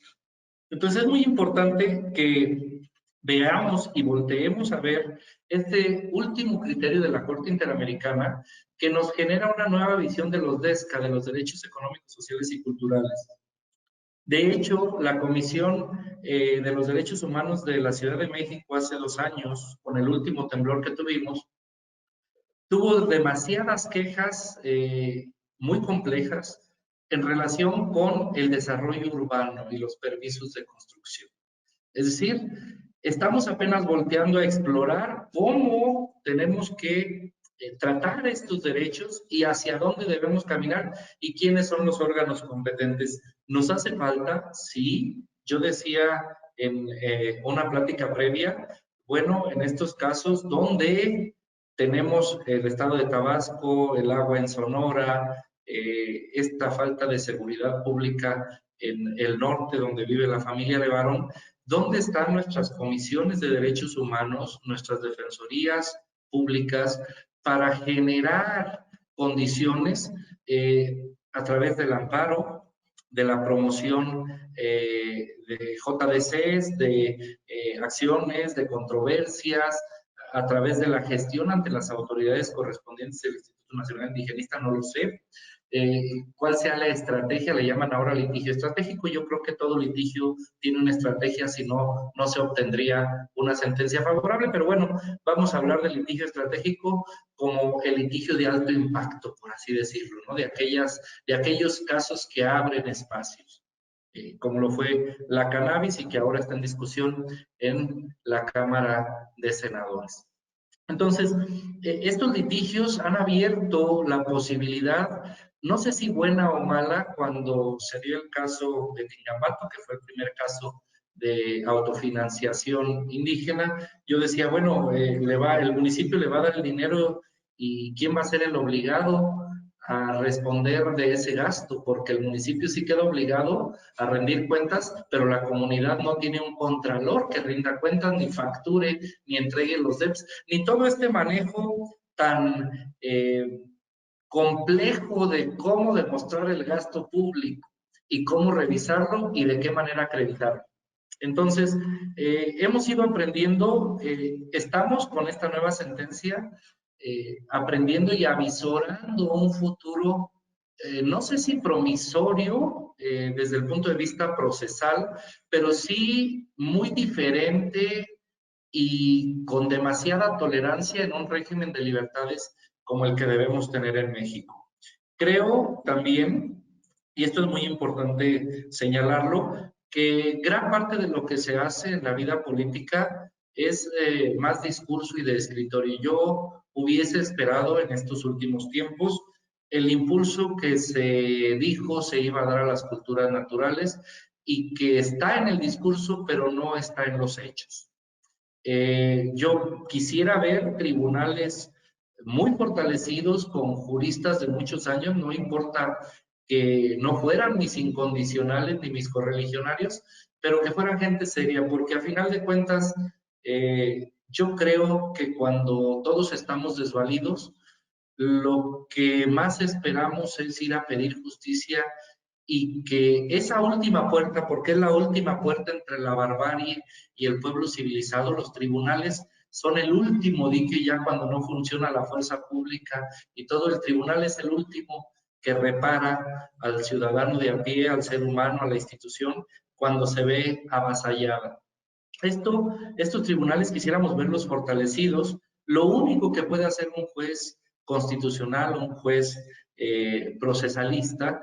Entonces es muy importante que veamos y volteemos a ver este último criterio de la Corte Interamericana que nos genera una nueva visión de los DESCA, de los derechos económicos, sociales y culturales. De hecho, la Comisión de los Derechos Humanos de la Ciudad de México hace 2 años, con el último temblor que tuvimos, tuvo demasiadas quejas muy complejas en relación con el desarrollo urbano y los permisos de construcción. Es decir, estamos apenas volteando a explorar cómo tenemos que tratar estos derechos y hacia dónde debemos caminar y quiénes son los órganos competentes. ¿Nos hace falta? Sí. Yo decía en una plática previa, bueno, en estos casos donde tenemos el estado de Tabasco, el agua en Sonora, esta falta de seguridad pública en el norte donde vive la familia de Varón, ¿dónde están nuestras comisiones de derechos humanos, nuestras defensorías públicas para generar condiciones a través del amparo, de la promoción de JDCs, de acciones, de controversias, a través de la gestión ante las autoridades correspondientes del Instituto Nacional Indigenista? No lo sé. ¿Cuál sea la estrategia? Le llaman ahora litigio estratégico. Yo creo que todo litigio tiene una estrategia, si no, no se obtendría una sentencia favorable, pero bueno, vamos a hablar del litigio estratégico como el litigio de alto impacto, por así decirlo, ¿no? De aquellos casos que abren espacios, como lo fue la cannabis y que ahora está en discusión en la Cámara de Senadores. Entonces, estos litigios han abierto la posibilidad, no sé si buena o mala, cuando se dio el caso de Tingambato, que fue el primer caso de autofinanciación indígena. Yo decía, bueno, el municipio le va a dar el dinero y ¿quién va a ser el obligado a responder de ese gasto? Porque el municipio sí queda obligado a rendir cuentas, pero la comunidad no tiene un contralor que rinda cuentas, ni facture, ni entregue los DEPs, ni todo este manejo tan complejo de cómo demostrar el gasto público y cómo revisarlo y de qué manera acreditarlo. Entonces, hemos ido aprendiendo, estamos con esta nueva sentencia aprendiendo y avisorando un futuro, no sé si promisorio desde el punto de vista procesal, pero sí muy diferente y con demasiada tolerancia en un régimen de libertades como el que debemos tener en México. Creo también, y esto es muy importante señalarlo, que gran parte de lo que se hace en la vida política es más discurso y de escritorio. Yo hubiese esperado en estos últimos tiempos el impulso que se dijo se iba a dar a las culturas naturales y que está en el discurso, pero no está en los hechos. Yo quisiera ver tribunales muy fortalecidos con juristas de muchos años, no importa que no fueran mis incondicionales ni mis correligionarios, pero que fueran gente seria, porque a final de cuentas yo creo que cuando todos estamos desvalidos, lo que más esperamos es ir a pedir justicia y que esa última puerta, porque es la última puerta entre la barbarie y el pueblo civilizado, los tribunales son el último dique ya cuando no funciona la fuerza pública y todo. El tribunal es el último que repara al ciudadano de a pie, al ser humano, a la institución, cuando se ve avasallada. Estos tribunales quisiéramos verlos fortalecidos. Lo único que puede hacer un juez constitucional, un juez procesalista,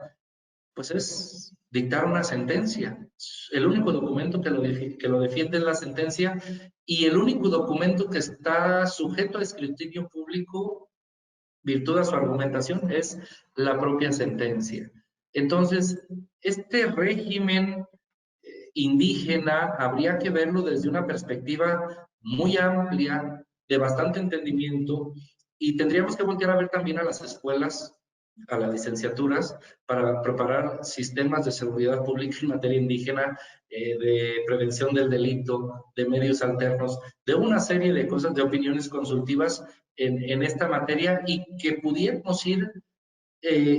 pues es dictar una sentencia. El único documento que lo defiende es la sentencia, y el único documento que está sujeto a escrutinio público, virtud a su argumentación, es la propia sentencia. Entonces, este régimen indígena habría que verlo desde una perspectiva muy amplia, de bastante entendimiento, y tendríamos que voltear a ver también a las escuelas, a las licenciaturas, para preparar sistemas de seguridad pública en materia indígena, de prevención del delito, de medios alternos, de una serie de cosas, de opiniones consultivas en esta materia, y que pudiéramos ir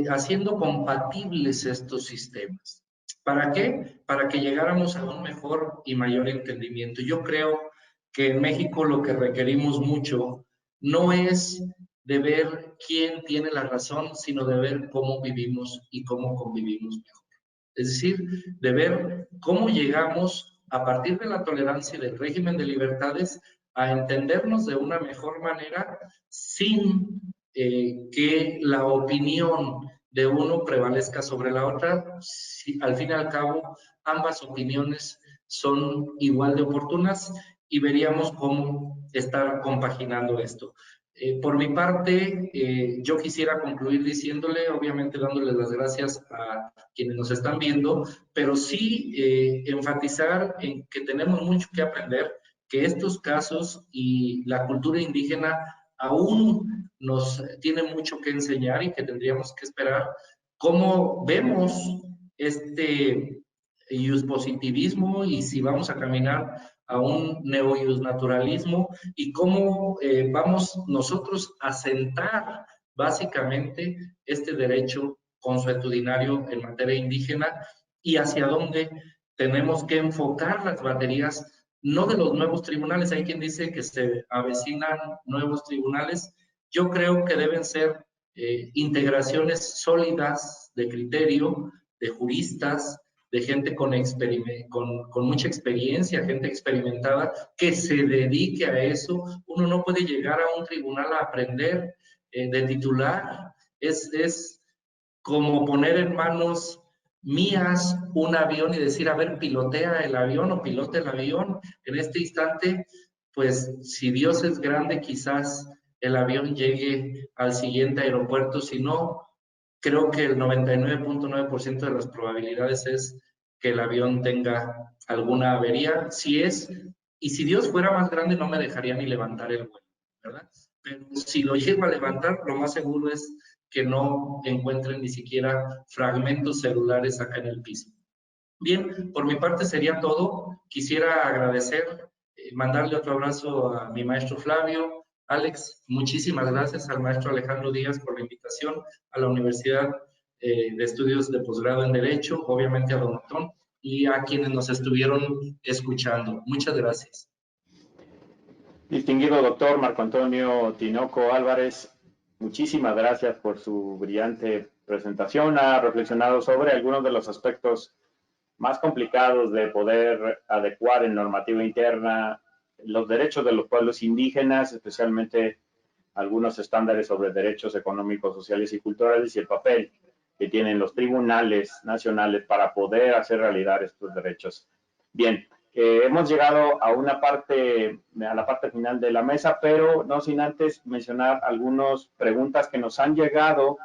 haciendo compatibles estos sistemas. ¿Para qué? Para que llegáramos a un mejor y mayor entendimiento. Yo creo que en México lo que requerimos mucho no es de ver quién tiene la razón, sino de ver cómo vivimos y cómo convivimos mejor. Es decir, de ver cómo llegamos a partir de la tolerancia y del régimen de libertades a entendernos de una mejor manera sin que la opinión de uno prevalezca sobre la otra. Si, al fin y al cabo, ambas opiniones son igual de oportunas, y veríamos cómo estar compaginando esto. Por mi parte, yo quisiera concluir diciéndole, obviamente dándoles las gracias a quienes nos están viendo, pero sí enfatizar en que tenemos mucho que aprender, que estos casos y la cultura indígena aún nos tiene mucho que enseñar, y que tendríamos que esperar cómo vemos este positivismo, y si vamos a caminar a un neoiusnaturalismo, y cómo vamos nosotros a sentar básicamente este derecho consuetudinario en materia indígena, y hacia dónde tenemos que enfocar las baterías, no de los nuevos tribunales. Hay quien dice que se avecinan nuevos tribunales. Yo creo que deben ser integraciones sólidas de criterio, de juristas, de gente con mucha experiencia, gente experimentada, que se dedique a eso. Uno no puede llegar a un tribunal a aprender de titular. Es como poner en manos mías un avión y decir, a ver, pilotea el avión o pilota el avión. En este instante, pues, si Dios es grande, quizás el avión llegue al siguiente aeropuerto. Si no, creo que el 99.9% de las probabilidades es que el avión tenga alguna avería. Y si Dios fuera más grande, no me dejaría ni levantar el vuelo, ¿verdad? Pero si lo llego a levantar, lo más seguro es que no encuentren ni siquiera fragmentos celulares acá en el piso. Bien, por mi parte sería todo. Quisiera agradecer, mandarle otro abrazo a mi maestro Flavio. Alex, muchísimas gracias al maestro Alejandro Díaz por la invitación a la Universidad de Estudios de Posgrado en Derecho, obviamente a Don Otón, y a quienes nos estuvieron escuchando. Muchas gracias. Distinguido doctor Marco Antonio Tinoco Álvarez, muchísimas gracias por su brillante presentación. Ha reflexionado sobre algunos de los aspectos más complicados de poder adecuar en normativa interna los derechos de los pueblos indígenas, especialmente algunos estándares sobre derechos económicos, sociales y culturales, y el papel que tienen los tribunales nacionales para poder hacer realidad estos derechos. Bien, hemos llegado a la parte final de la mesa, pero no sin antes mencionar algunas preguntas que nos han llegado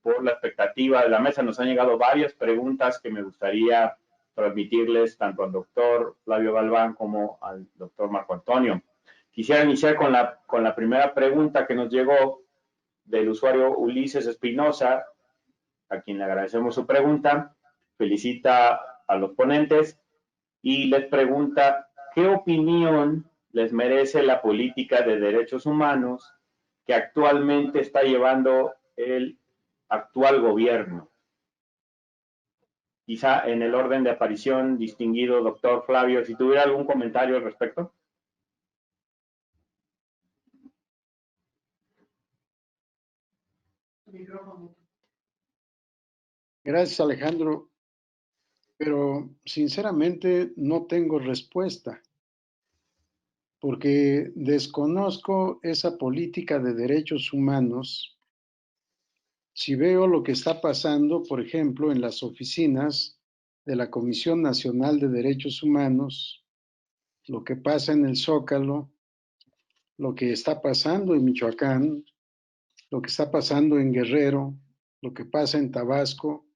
por la expectativa de la mesa. Nos han llegado varias preguntas que me gustaría transmitirles tanto al doctor Flavio Galván como al doctor Marco Antonio. Quisiera iniciar con la primera pregunta que nos llegó del usuario Ulises Espinosa, a quien le agradecemos su pregunta. Felicita a los ponentes y les pregunta qué opinión les merece la política de derechos humanos que actualmente está llevando el actual gobierno. Quizá en el orden de aparición, distinguido doctor Flavio, si tuviera algún comentario al respecto. Gracias, Alejandro, pero sinceramente no tengo respuesta, porque desconozco esa política de derechos humanos. Si veo lo que está pasando, por ejemplo, en las oficinas de la Comisión Nacional de Derechos Humanos, lo que pasa en el Zócalo, lo que está pasando en Michoacán, lo que está pasando en Guerrero, lo que pasa en Tabasco,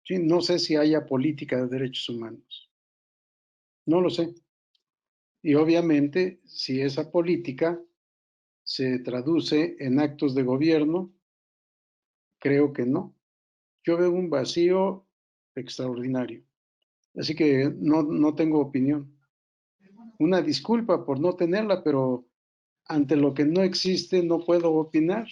sí, no sé si haya política de derechos humanos. No lo sé. Y obviamente, si esa política se traduce en actos de gobierno, creo que no. Yo veo un vacío extraordinario. Así que no tengo opinión. Una disculpa por no tenerla, pero ante lo que no existe no puedo opinar.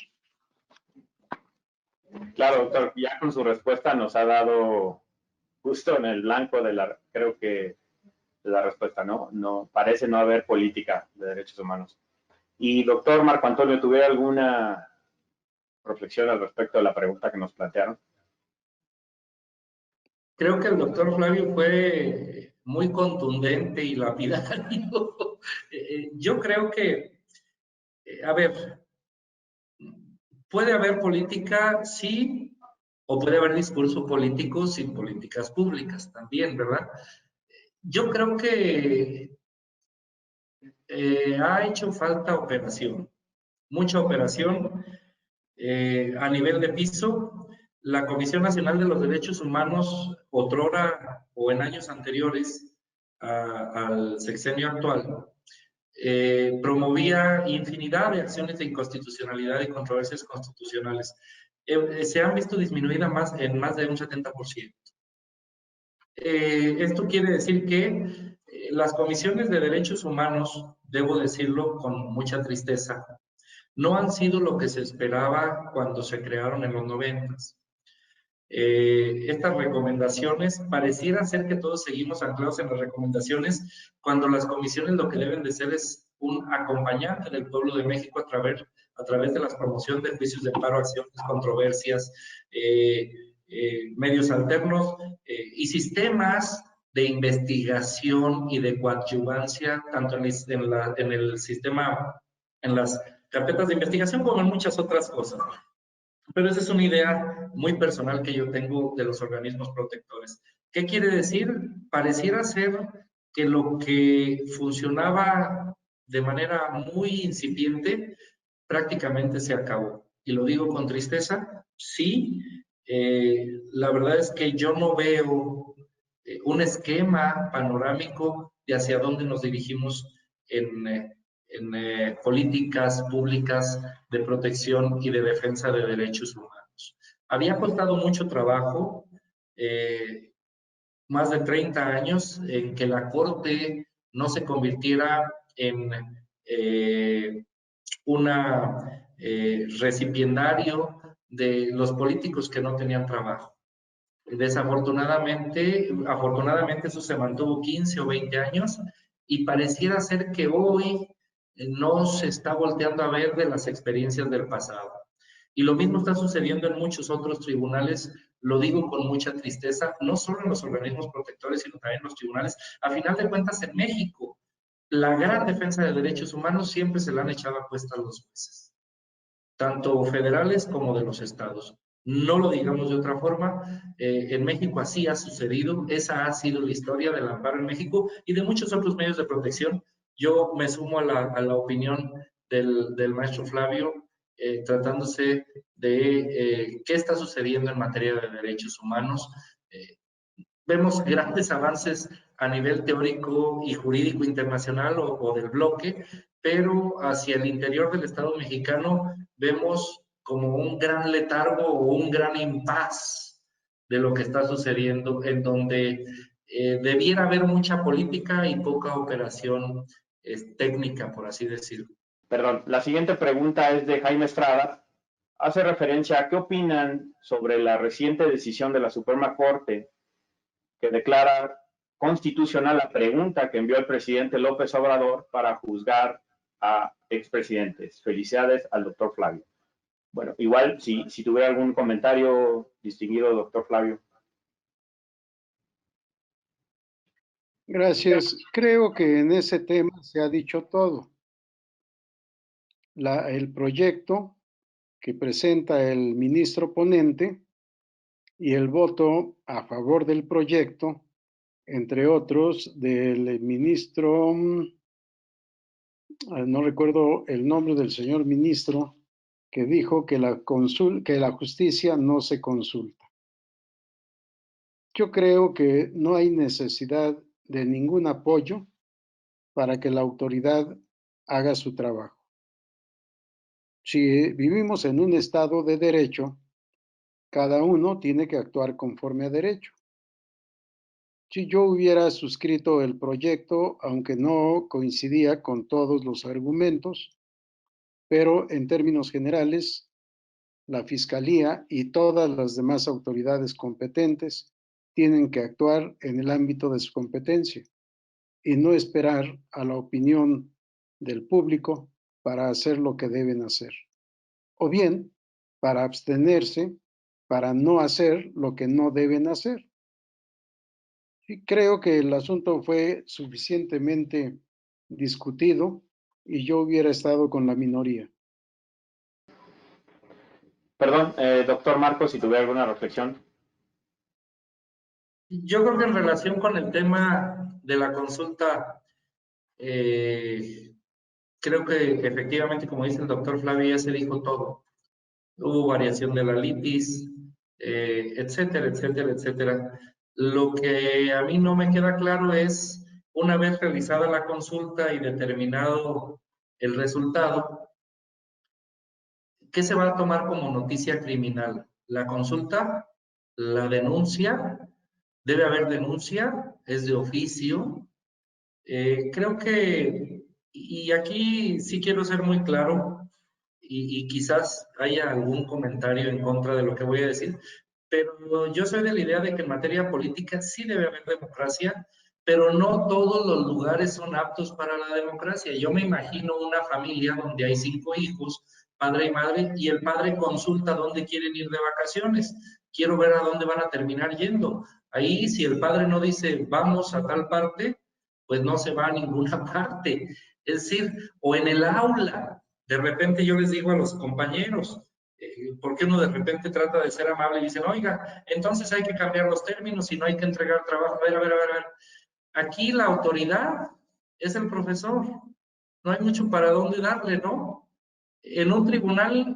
Claro, doctor, ya con su respuesta nos ha dado justo en el blanco de la, creo que de la respuesta, ¿no? No, parece no haber política de derechos humanos. Y doctor Marco Antonio, ¿tuviera alguna reflexión al respecto de la pregunta que nos plantearon? Creo que el doctor Flavio fue muy contundente y lapidario. Yo creo que, a ver, puede haber política, sí, o puede haber discurso político sin políticas públicas también, ¿verdad? Yo creo que ha hecho falta operación, mucha operación a nivel de piso. La Comisión Nacional de los Derechos Humanos, otrora o en años anteriores al sexenio actual, promovía infinidad de acciones de inconstitucionalidad y controversias constitucionales. Se han visto disminuidas en más de un 70%. Esto quiere decir que las comisiones de derechos humanos, debo decirlo con mucha tristeza, no han sido lo que se esperaba cuando se crearon en los 90. Estas recomendaciones, pareciera ser que todos seguimos anclados en las recomendaciones, cuando las comisiones lo que deben de ser es un acompañante del pueblo de México a través de la promoción de juicios de paro, acciones, controversias, medios alternos y sistemas de investigación y de coadyuvancia, tanto en el sistema, en las carpetas de investigación como en muchas otras cosas. Pero esa es una idea muy personal que yo tengo de los organismos protectores. ¿Qué quiere decir? Pareciera ser que lo que funcionaba de manera muy incipiente prácticamente se acabó. Y lo digo con tristeza, sí, la verdad es que yo no veo un esquema panorámico de hacia dónde nos dirigimos en políticas públicas de protección y de defensa de derechos humanos. Había costado mucho trabajo, más de 30 años, en que la Corte no se convirtiera en una recipiendario de los políticos que no tenían trabajo. Afortunadamente eso se mantuvo 15 o 20 años y pareciera ser que hoy no se está volteando a ver de las experiencias del pasado. Y lo mismo está sucediendo en muchos otros tribunales, lo digo con mucha tristeza, no solo en los organismos protectores, sino también en los tribunales. A final de cuentas, en México, la gran defensa de derechos humanos siempre se la han echado a cuesta a los jueces, tanto federales como de los estados. No lo digamos de otra forma, en México así ha sucedido, esa ha sido la historia del amparo en México y de muchos otros medios de protección. Yo me sumo a la opinión del maestro Flavio, tratándose de qué está sucediendo en materia de derechos humanos. Vemos grandes avances a nivel teórico y jurídico internacional o del bloque, pero hacia el interior del Estado mexicano vemos como un gran letargo o un gran impas de lo que está sucediendo, en donde debiera haber mucha política y poca operación técnica, por así decirlo. Perdón, la siguiente pregunta es de Jaime Estrada. Hace referencia a qué opinan sobre la reciente decisión de la Suprema Corte que declara constitucional la pregunta que envió el presidente López Obrador para juzgar a expresidentes. Felicidades al doctor Flavio. Bueno, igual, si tuviera algún comentario, distinguido doctor Flavio. Gracias. Creo que en ese tema se ha dicho todo. El proyecto que presenta el ministro ponente y el voto a favor del proyecto, entre otros, del ministro, no recuerdo el nombre del señor ministro, que dijo que la justicia no se consulta. Yo creo que no hay necesidad de ningún apoyo para que la autoridad haga su trabajo. Si vivimos en un estado de derecho, cada uno tiene que actuar conforme a derecho. Si yo hubiera suscrito el proyecto, aunque no coincidía con todos los argumentos, pero en términos generales, la Fiscalía y todas las demás autoridades competentes tienen que actuar en el ámbito de su competencia y no esperar a la opinión del público para hacer lo que deben hacer. O bien, para abstenerse, para no hacer lo que no deben hacer. Y creo que el asunto fue suficientemente discutido y yo hubiera estado con la minoría. Perdón, doctor Marcos, si tuviera alguna reflexión. Yo creo que en relación con el tema de la consulta, creo que efectivamente, como dice el doctor Flavio, ya se dijo todo. Hubo variación de la litis, etcétera, etcétera, etcétera. Lo que a mí no me queda claro es, una vez realizada la consulta y determinado el resultado, ¿qué se va a tomar como noticia criminal? ¿La consulta? ¿La denuncia? ¿Debe haber denuncia? ¿Es de oficio? Creo que, y aquí sí quiero ser muy claro, y quizás haya algún comentario en contra de lo que voy a decir, pero yo soy de la idea de que en materia política sí debe haber democracia, pero no todos los lugares son aptos para la democracia. Yo me imagino una familia donde hay 5 hijos, padre y madre, y el padre consulta dónde quieren ir de vacaciones. Quiero ver a dónde van a terminar yendo. Ahí, si el padre no dice vamos a tal parte, pues no se va a ninguna parte. Es decir, o en el aula, de repente yo les digo a los compañeros, ¿por qué uno de repente trata de ser amable y dicen, oiga, entonces hay que cambiar los términos y no hay que entregar trabajo? A ver. Aquí la autoridad es el profesor. No hay mucho para dónde darle, ¿no? En un tribunal,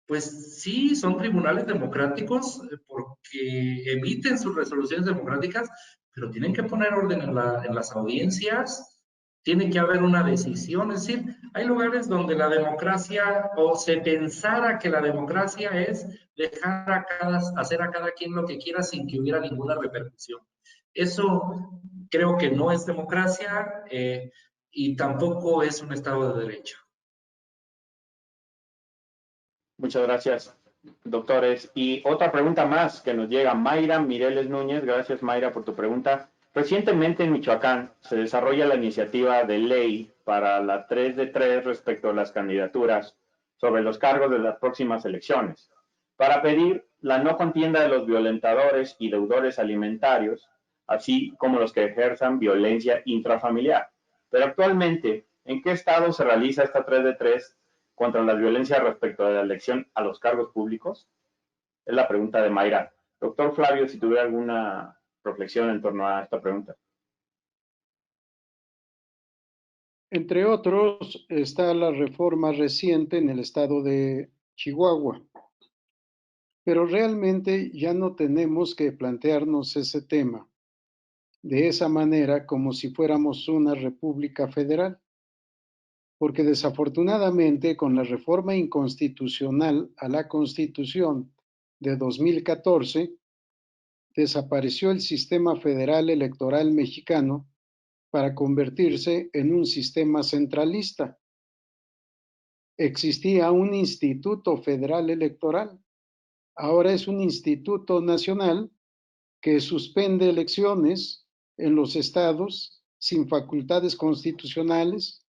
pues sí, son tribunales democráticos porque emiten sus resoluciones democráticas, pero tienen que poner orden en las audiencias, tiene que haber una decisión. Es decir, hay lugares donde la democracia, o se pensara que la democracia es dejar hacer a cada quien lo que quiera sin que hubiera ninguna repercusión. Eso creo que no es democracia y tampoco es un Estado de Derecho. Muchas gracias, doctores. Y otra pregunta más que nos llega, Mayra Mireles Núñez. Gracias, Mayra, por tu pregunta. Recientemente en Michoacán se desarrolla la iniciativa de ley para la 3 de 3 respecto a las candidaturas sobre los cargos de las próximas elecciones, para pedir la no contienda de los violentadores y deudores alimentarios, así como los que ejerzan violencia intrafamiliar. Pero actualmente, ¿en qué estado se realiza esta 3 de 3 contra la violencia respecto de la elección a los cargos públicos? Es la pregunta de Mayra. Doctor Flavio, si tuviera alguna reflexión en torno a esta pregunta. Entre otros, está la reforma reciente en el estado de Chihuahua. Pero realmente ya no tenemos que plantearnos ese tema de esa manera como si fuéramos una república federal, porque desafortunadamente con la reforma inconstitucional a la Constitución de 2014, desapareció el sistema federal electoral mexicano para convertirse en un sistema centralista. Existía un Instituto Federal Electoral, ahora es un Instituto Nacional que suspende elecciones en los estados sin facultades constitucionales,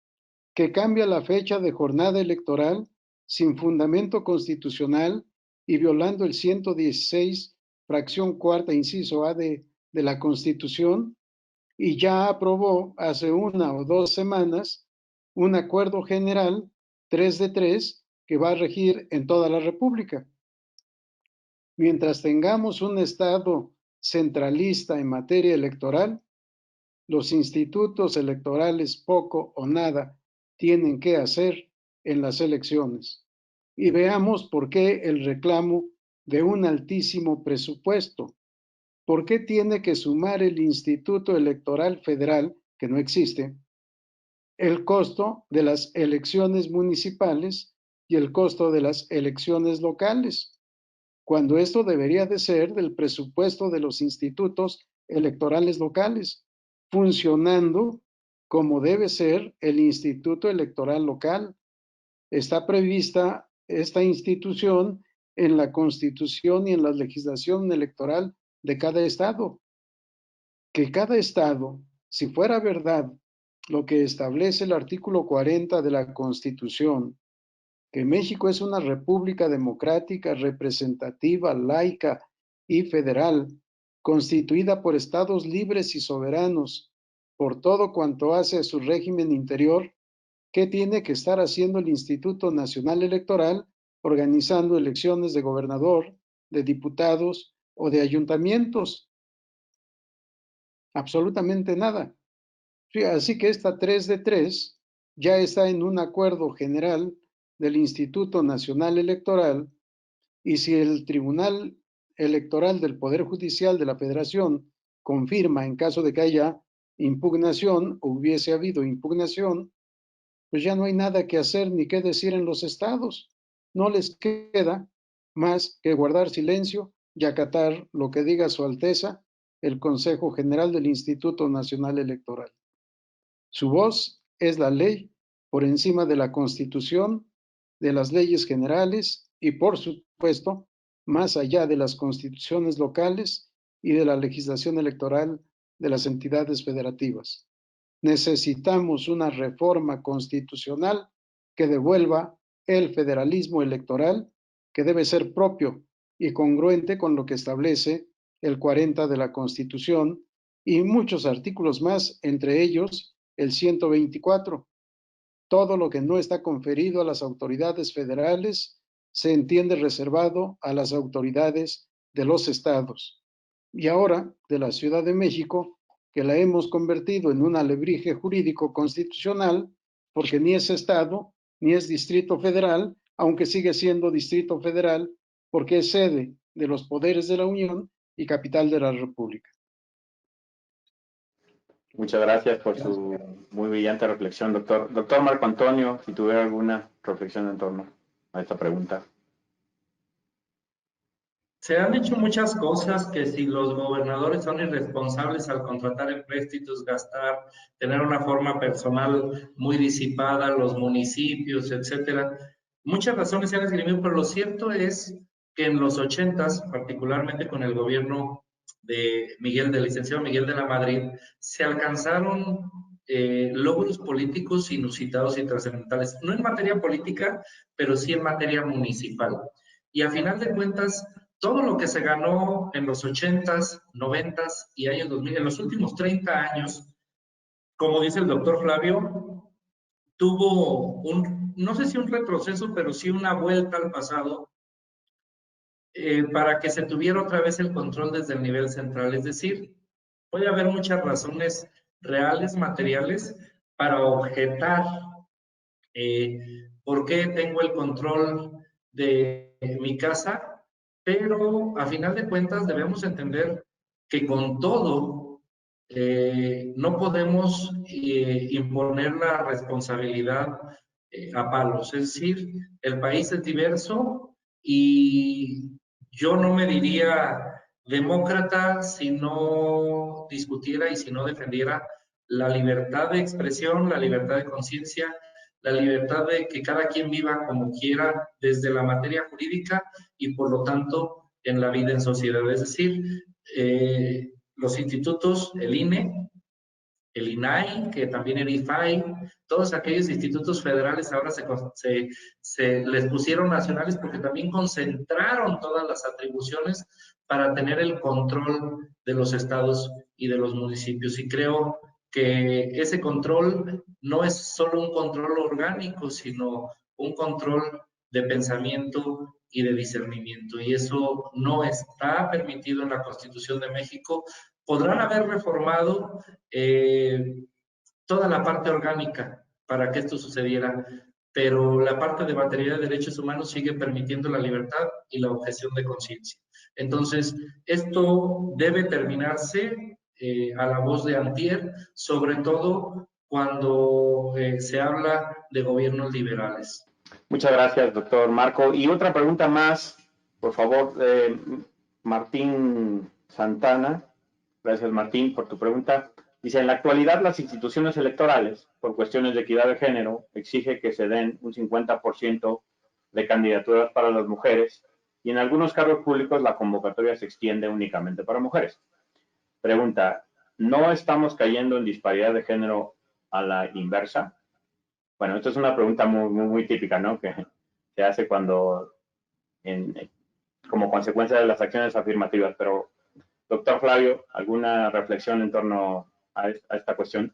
que cambia la fecha de jornada electoral sin fundamento constitucional y violando el 116, fracción cuarta, inciso A de la Constitución, y ya aprobó hace 1 o 2 semanas un acuerdo general 3 de 3 que va a regir en toda la República. Mientras tengamos un Estado centralista en materia electoral, los institutos electorales poco o nada tienen que hacer en las elecciones. Y veamos por qué el reclamo de un altísimo presupuesto. ¿Por qué tiene que sumar el Instituto Electoral Federal, que no existe, el costo de las elecciones municipales y el costo de las elecciones locales, cuando esto debería de ser del presupuesto de los institutos electorales locales, funcionando como debe ser el Instituto Electoral Local? Está prevista esta institución en la Constitución y en la legislación electoral de cada estado. Que cada estado, si fuera verdad lo que establece el artículo 40 de la Constitución, que México es una república democrática, representativa, laica y federal, constituida por estados libres y soberanos, por todo cuanto hace a su régimen interior, ¿qué tiene que estar haciendo el Instituto Nacional Electoral organizando elecciones de gobernador, de diputados o de ayuntamientos? Absolutamente nada. Sí, así que esta 3 de 3 ya está en un acuerdo general del Instituto Nacional Electoral, y si el Tribunal Electoral del Poder Judicial de la Federación confirma en caso de que haya impugnación o hubiese habido impugnación, pues ya no hay nada que hacer ni qué decir en los estados. No les queda más que guardar silencio y acatar lo que diga Su Alteza, el Consejo General del Instituto Nacional Electoral. Su voz es la ley por encima de la Constitución, de las leyes generales y, por supuesto, más allá de las constituciones locales y de la legislación electoral de las entidades federativas. Necesitamos una reforma constitucional que devuelva el federalismo electoral, que debe ser propio y congruente con lo que establece el 40 de la Constitución y muchos artículos más, entre ellos el 124. Todo lo que no está conferido a las autoridades federales se entiende reservado a las autoridades de los estados. Y ahora, de la Ciudad de México, que la hemos convertido en un alebrije jurídico constitucional, porque ni es Estado, ni es Distrito Federal, aunque sigue siendo Distrito Federal, porque es sede de los poderes de la Unión y capital de la República. Muchas gracias por su muy brillante reflexión, doctor. Doctor Marco Antonio, si tuviera alguna reflexión en torno a esta pregunta. Se han dicho muchas cosas, que si los gobernadores son irresponsables al contratar empréstitos, gastar, tener una forma personal muy disipada, los municipios, etcétera. Muchas razones se han esgrimido, pero lo cierto es que en los 80s, particularmente con el gobierno del licenciado Miguel de la Madrid, se alcanzaron logros políticos inusitados y trascendentales, no en materia política, pero sí en materia municipal. Y a final de cuentas, todo lo que se ganó en los 80s, 90s y años 2000, en los últimos 30 años, como dice el doctor Flavio, tuvo no sé si un retroceso, pero sí una vuelta al pasado para que se tuviera otra vez el control desde el nivel central. Es decir, puede haber muchas razones reales, materiales, para objetar por qué tengo el control de mi casa, pero a final de cuentas debemos entender que con todo no podemos imponer la responsabilidad a palos. Es decir, el país es diverso y yo no me diría demócrata si no discutiera y si no defendiera la libertad de expresión, la libertad de conciencia, la libertad de que cada quien viva como quiera desde la materia jurídica y por lo tanto en la vida en sociedad. Es decir, los institutos, el INE, el INAI, que también el IFAI, todos aquellos institutos federales ahora se les pusieron nacionales porque también concentraron todas las atribuciones para tener el control de los estados y de los municipios. Y creo que ese control no es solo un control orgánico, sino un control de pensamiento y de discernimiento. Y eso no está permitido en la Constitución de México. Podrán haber reformado toda la parte orgánica para que esto sucediera, pero la parte de materia de derechos humanos sigue permitiendo la libertad y la objeción de conciencia. Entonces, esto debe terminarse a la voz de antier, sobre todo cuando se habla de gobiernos liberales. Muchas gracias, doctor Marco. Y otra pregunta más, por favor, Martín Santana. Gracias, Martín, por tu pregunta. Dice, en la actualidad las instituciones electorales, por cuestiones de equidad de género, exige que se den un 50% de candidaturas para las mujeres y en algunos cargos públicos la convocatoria se extiende únicamente para mujeres. Pregunta, ¿no estamos cayendo en disparidad de género a la inversa? Bueno, esto es una pregunta muy típica, ¿no? Que se hace cuando, como consecuencia de las acciones afirmativas, pero doctor Flavio, ¿alguna reflexión en torno a esta cuestión?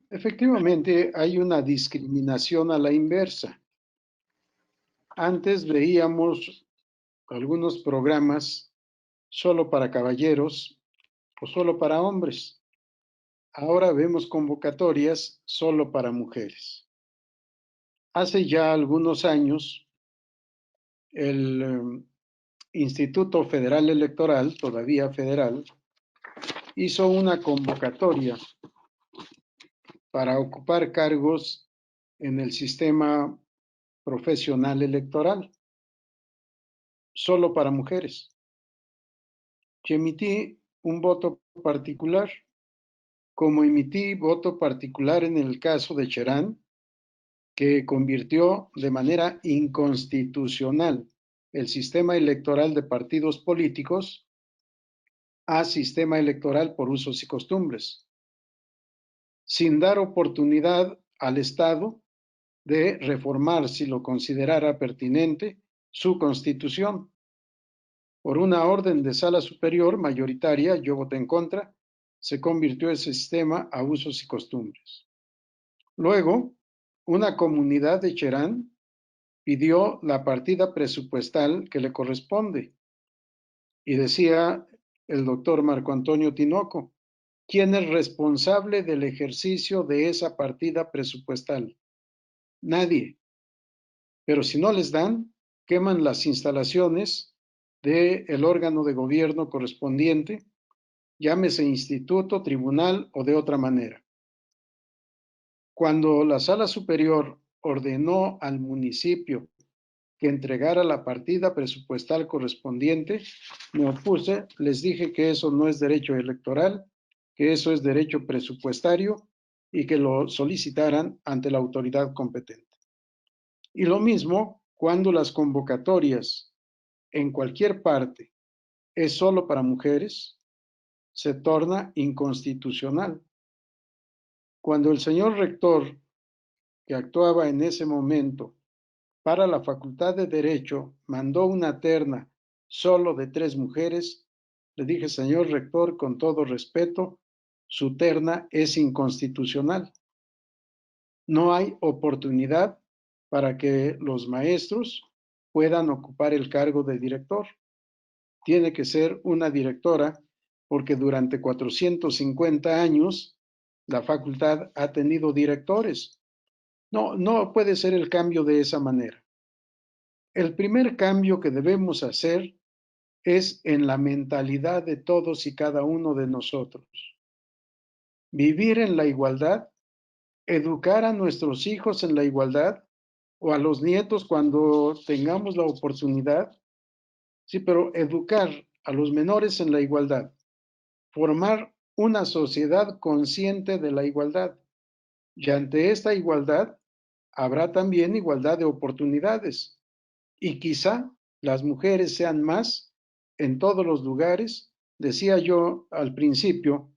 Efectivamente, hay una discriminación a la inversa. Antes veíamos algunos programas solo para caballeros o solo para hombres. Ahora vemos convocatorias solo para mujeres. Hace ya algunos años, el Instituto Federal Electoral, todavía federal, hizo una convocatoria para ocupar cargos en el sistema profesional electoral, solo para mujeres. Yo emití un voto particular, como emití voto particular en el caso de Cherán, que convirtió de manera inconstitucional el sistema electoral de partidos políticos a sistema electoral por usos y costumbres, sin dar oportunidad al Estado de reformar, si lo considerara pertinente, su constitución. Por una orden de sala superior mayoritaria, yo voté en contra, se convirtió ese sistema a usos y costumbres. Luego, una comunidad de Cherán pidió la partida presupuestal que le corresponde. Y decía el doctor Marco Antonio Tinoco, ¿quién es responsable del ejercicio de esa partida presupuestal? Nadie. Pero si no les dan, queman las instalaciones del órgano de gobierno correspondiente, llámese instituto, tribunal o de otra manera. Cuando la sala superior ordenó al municipio que entregara la partida presupuestal correspondiente, me opuse, les dije que eso no es derecho electoral, que eso es derecho presupuestario y que lo solicitaran ante la autoridad competente. Y lo mismo cuando las convocatorias en cualquier parte es solo para mujeres, se torna inconstitucional. Cuando el señor rector, que actuaba en ese momento para la Facultad de Derecho, mandó una terna solo de 3 mujeres, le dije, señor rector, con todo respeto, su terna es inconstitucional. No hay oportunidad para que los maestros puedan ocupar el cargo de director. Tiene que ser una directora porque durante 450 años la facultad ha tenido directores. No puede ser el cambio de esa manera. El primer cambio que debemos hacer es en la mentalidad de todos y cada uno de nosotros. Vivir en la igualdad, educar a nuestros hijos en la igualdad o a los nietos cuando tengamos la oportunidad. Sí, pero educar a los menores en la igualdad, formar una sociedad consciente de la igualdad. Y ante esta igualdad habrá también igualdad de oportunidades. Y quizá las mujeres sean más en todos los lugares. Decía yo al principio,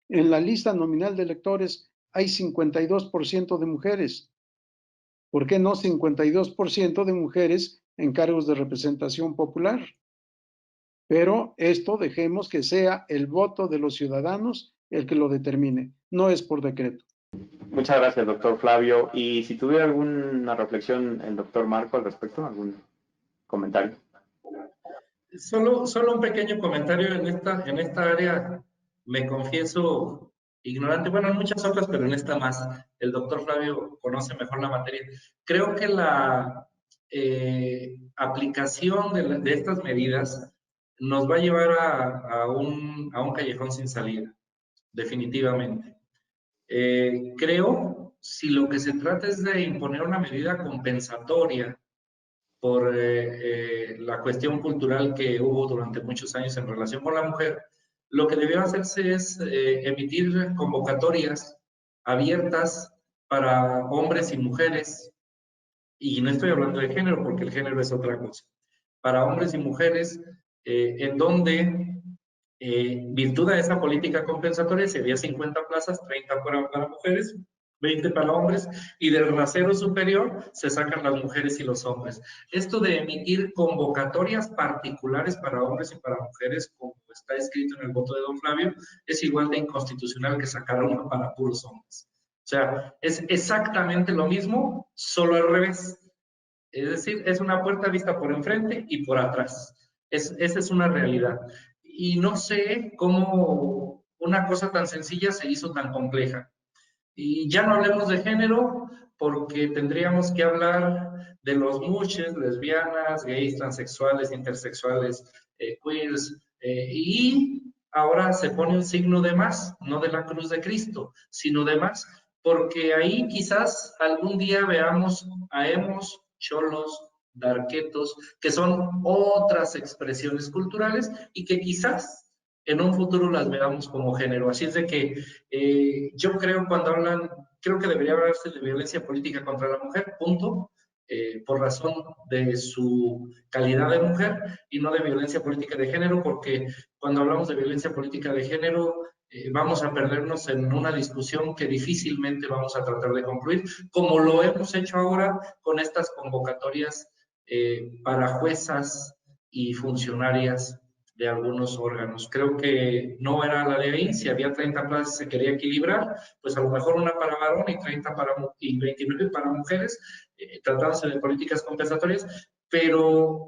en la lista nominal de electores hay 52% de mujeres. ¿Por qué no 52% de mujeres en cargos de representación popular? Pero esto dejemos que sea el voto de los ciudadanos el que lo determine, no es por decreto. Muchas gracias, doctor Flavio. Y si tuviera alguna reflexión el doctor Marco al respecto, algún comentario. Solo un pequeño comentario en esta área, me confieso ignorante, bueno, en muchas otras, pero en esta más. El doctor Flavio conoce mejor la materia. Creo que la aplicación de estas medidas nos va a llevar a un callejón sin salida, definitivamente. Creo, si lo que se trata es de imponer una medida compensatoria por la cuestión cultural que hubo durante muchos años en relación con la mujer, lo que debió hacerse es emitir convocatorias abiertas para hombres y mujeres, y no estoy hablando de género porque el género es otra cosa, para hombres y mujeres en donde virtud a esa política compensatoria se había 50 plazas, 30 para mujeres, 20 para hombres, y del rasero superior se sacan las mujeres y los hombres. Esto de emitir convocatorias particulares para hombres y para mujeres, como está escrito en el voto de don Flavio, es igual de inconstitucional que sacar uno para puros hombres. O sea, es exactamente lo mismo, solo al revés. Es decir, es una puerta vista por enfrente y por atrás. Esa es una realidad. Y no sé cómo una cosa tan sencilla se hizo tan compleja. Y ya no hablemos de género, porque tendríamos que hablar de los muches, lesbianas, gays, transexuales, intersexuales, queers, y ahora se pone un signo de más, no de la cruz de Cristo, sino de más, porque ahí quizás algún día veamos a emos, cholos, darquetos, que son otras expresiones culturales y que quizás en un futuro las veamos como género. Así es de que yo creo cuando hablan, creo que debería hablarse de violencia política contra la mujer, punto, por razón de su calidad de mujer y no de violencia política de género, porque cuando hablamos de violencia política de género vamos a perdernos en una discusión que difícilmente vamos a tratar de concluir, como lo hemos hecho ahora con estas convocatorias para juezas y funcionarias de algunos órganos. Creo que no era la de ahí, si había 30 plazas se quería equilibrar, pues a lo mejor una para varón y 30 y 29 para mujeres, tratándose de políticas compensatorias, pero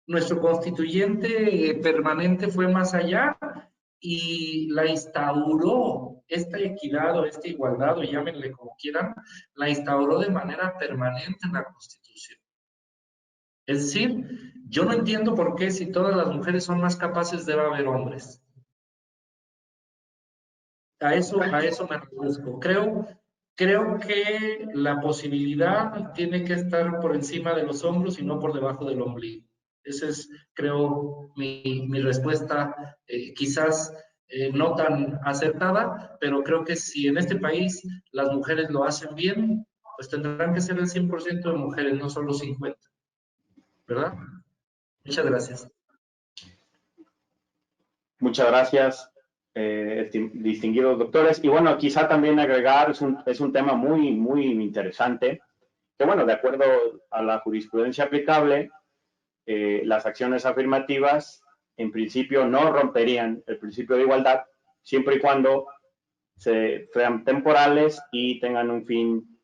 nuestro constituyente permanente fue más allá y la instauró, esta equidad o esta igualdad, o llámenle como quieran, la instauró de manera permanente en la Constitución. Es decir, yo no entiendo por qué si todas las mujeres son más capaces debe haber hombres. A eso me reduzco. Creo que la posibilidad tiene que estar por encima de los hombros y no por debajo del ombligo. Esa es, creo, mi respuesta, quizás no tan acertada, pero creo que si en este país las mujeres lo hacen bien, pues tendrán que ser el 100% de mujeres, no solo 50%, ¿verdad? Muchas gracias. Muchas gracias, distinguidos doctores. Y bueno, quizá también agregar, es un tema muy, muy interesante, que bueno, de acuerdo a la jurisprudencia aplicable, las acciones afirmativas en principio no romperían el principio de igualdad, siempre y cuando sean temporales y tengan un fin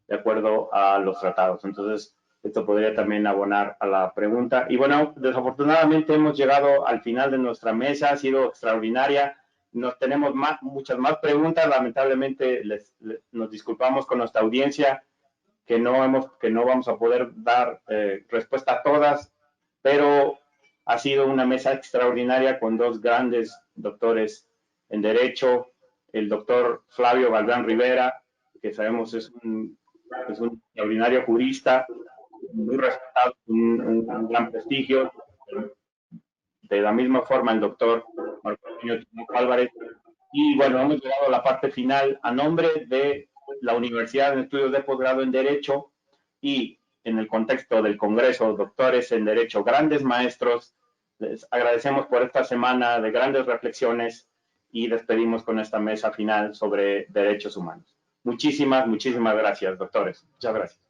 de acuerdo a los tratados. Entonces, esto podría también abonar a la pregunta. Y bueno, desafortunadamente hemos llegado al final de nuestra mesa, ha sido extraordinaria. Nos tenemos muchas más preguntas. Lamentablemente nos disculpamos con nuestra audiencia que no vamos a poder dar respuesta a todas, pero ha sido una mesa extraordinaria con dos grandes doctores en Derecho, el doctor Flavio Galván Rivera, que sabemos es un extraordinario jurista, muy respetado, un gran prestigio. De la misma forma, el doctor Marco Antonio Álvarez. Y bueno, hemos llegado a la parte final a nombre de la Universidad de Estudios de Posgrado en Derecho y en el contexto del Congreso, doctores en Derecho, grandes maestros. Les agradecemos por esta semana de grandes reflexiones y despedimos con esta mesa final sobre derechos humanos. Muchísimas gracias, doctores. Muchas gracias.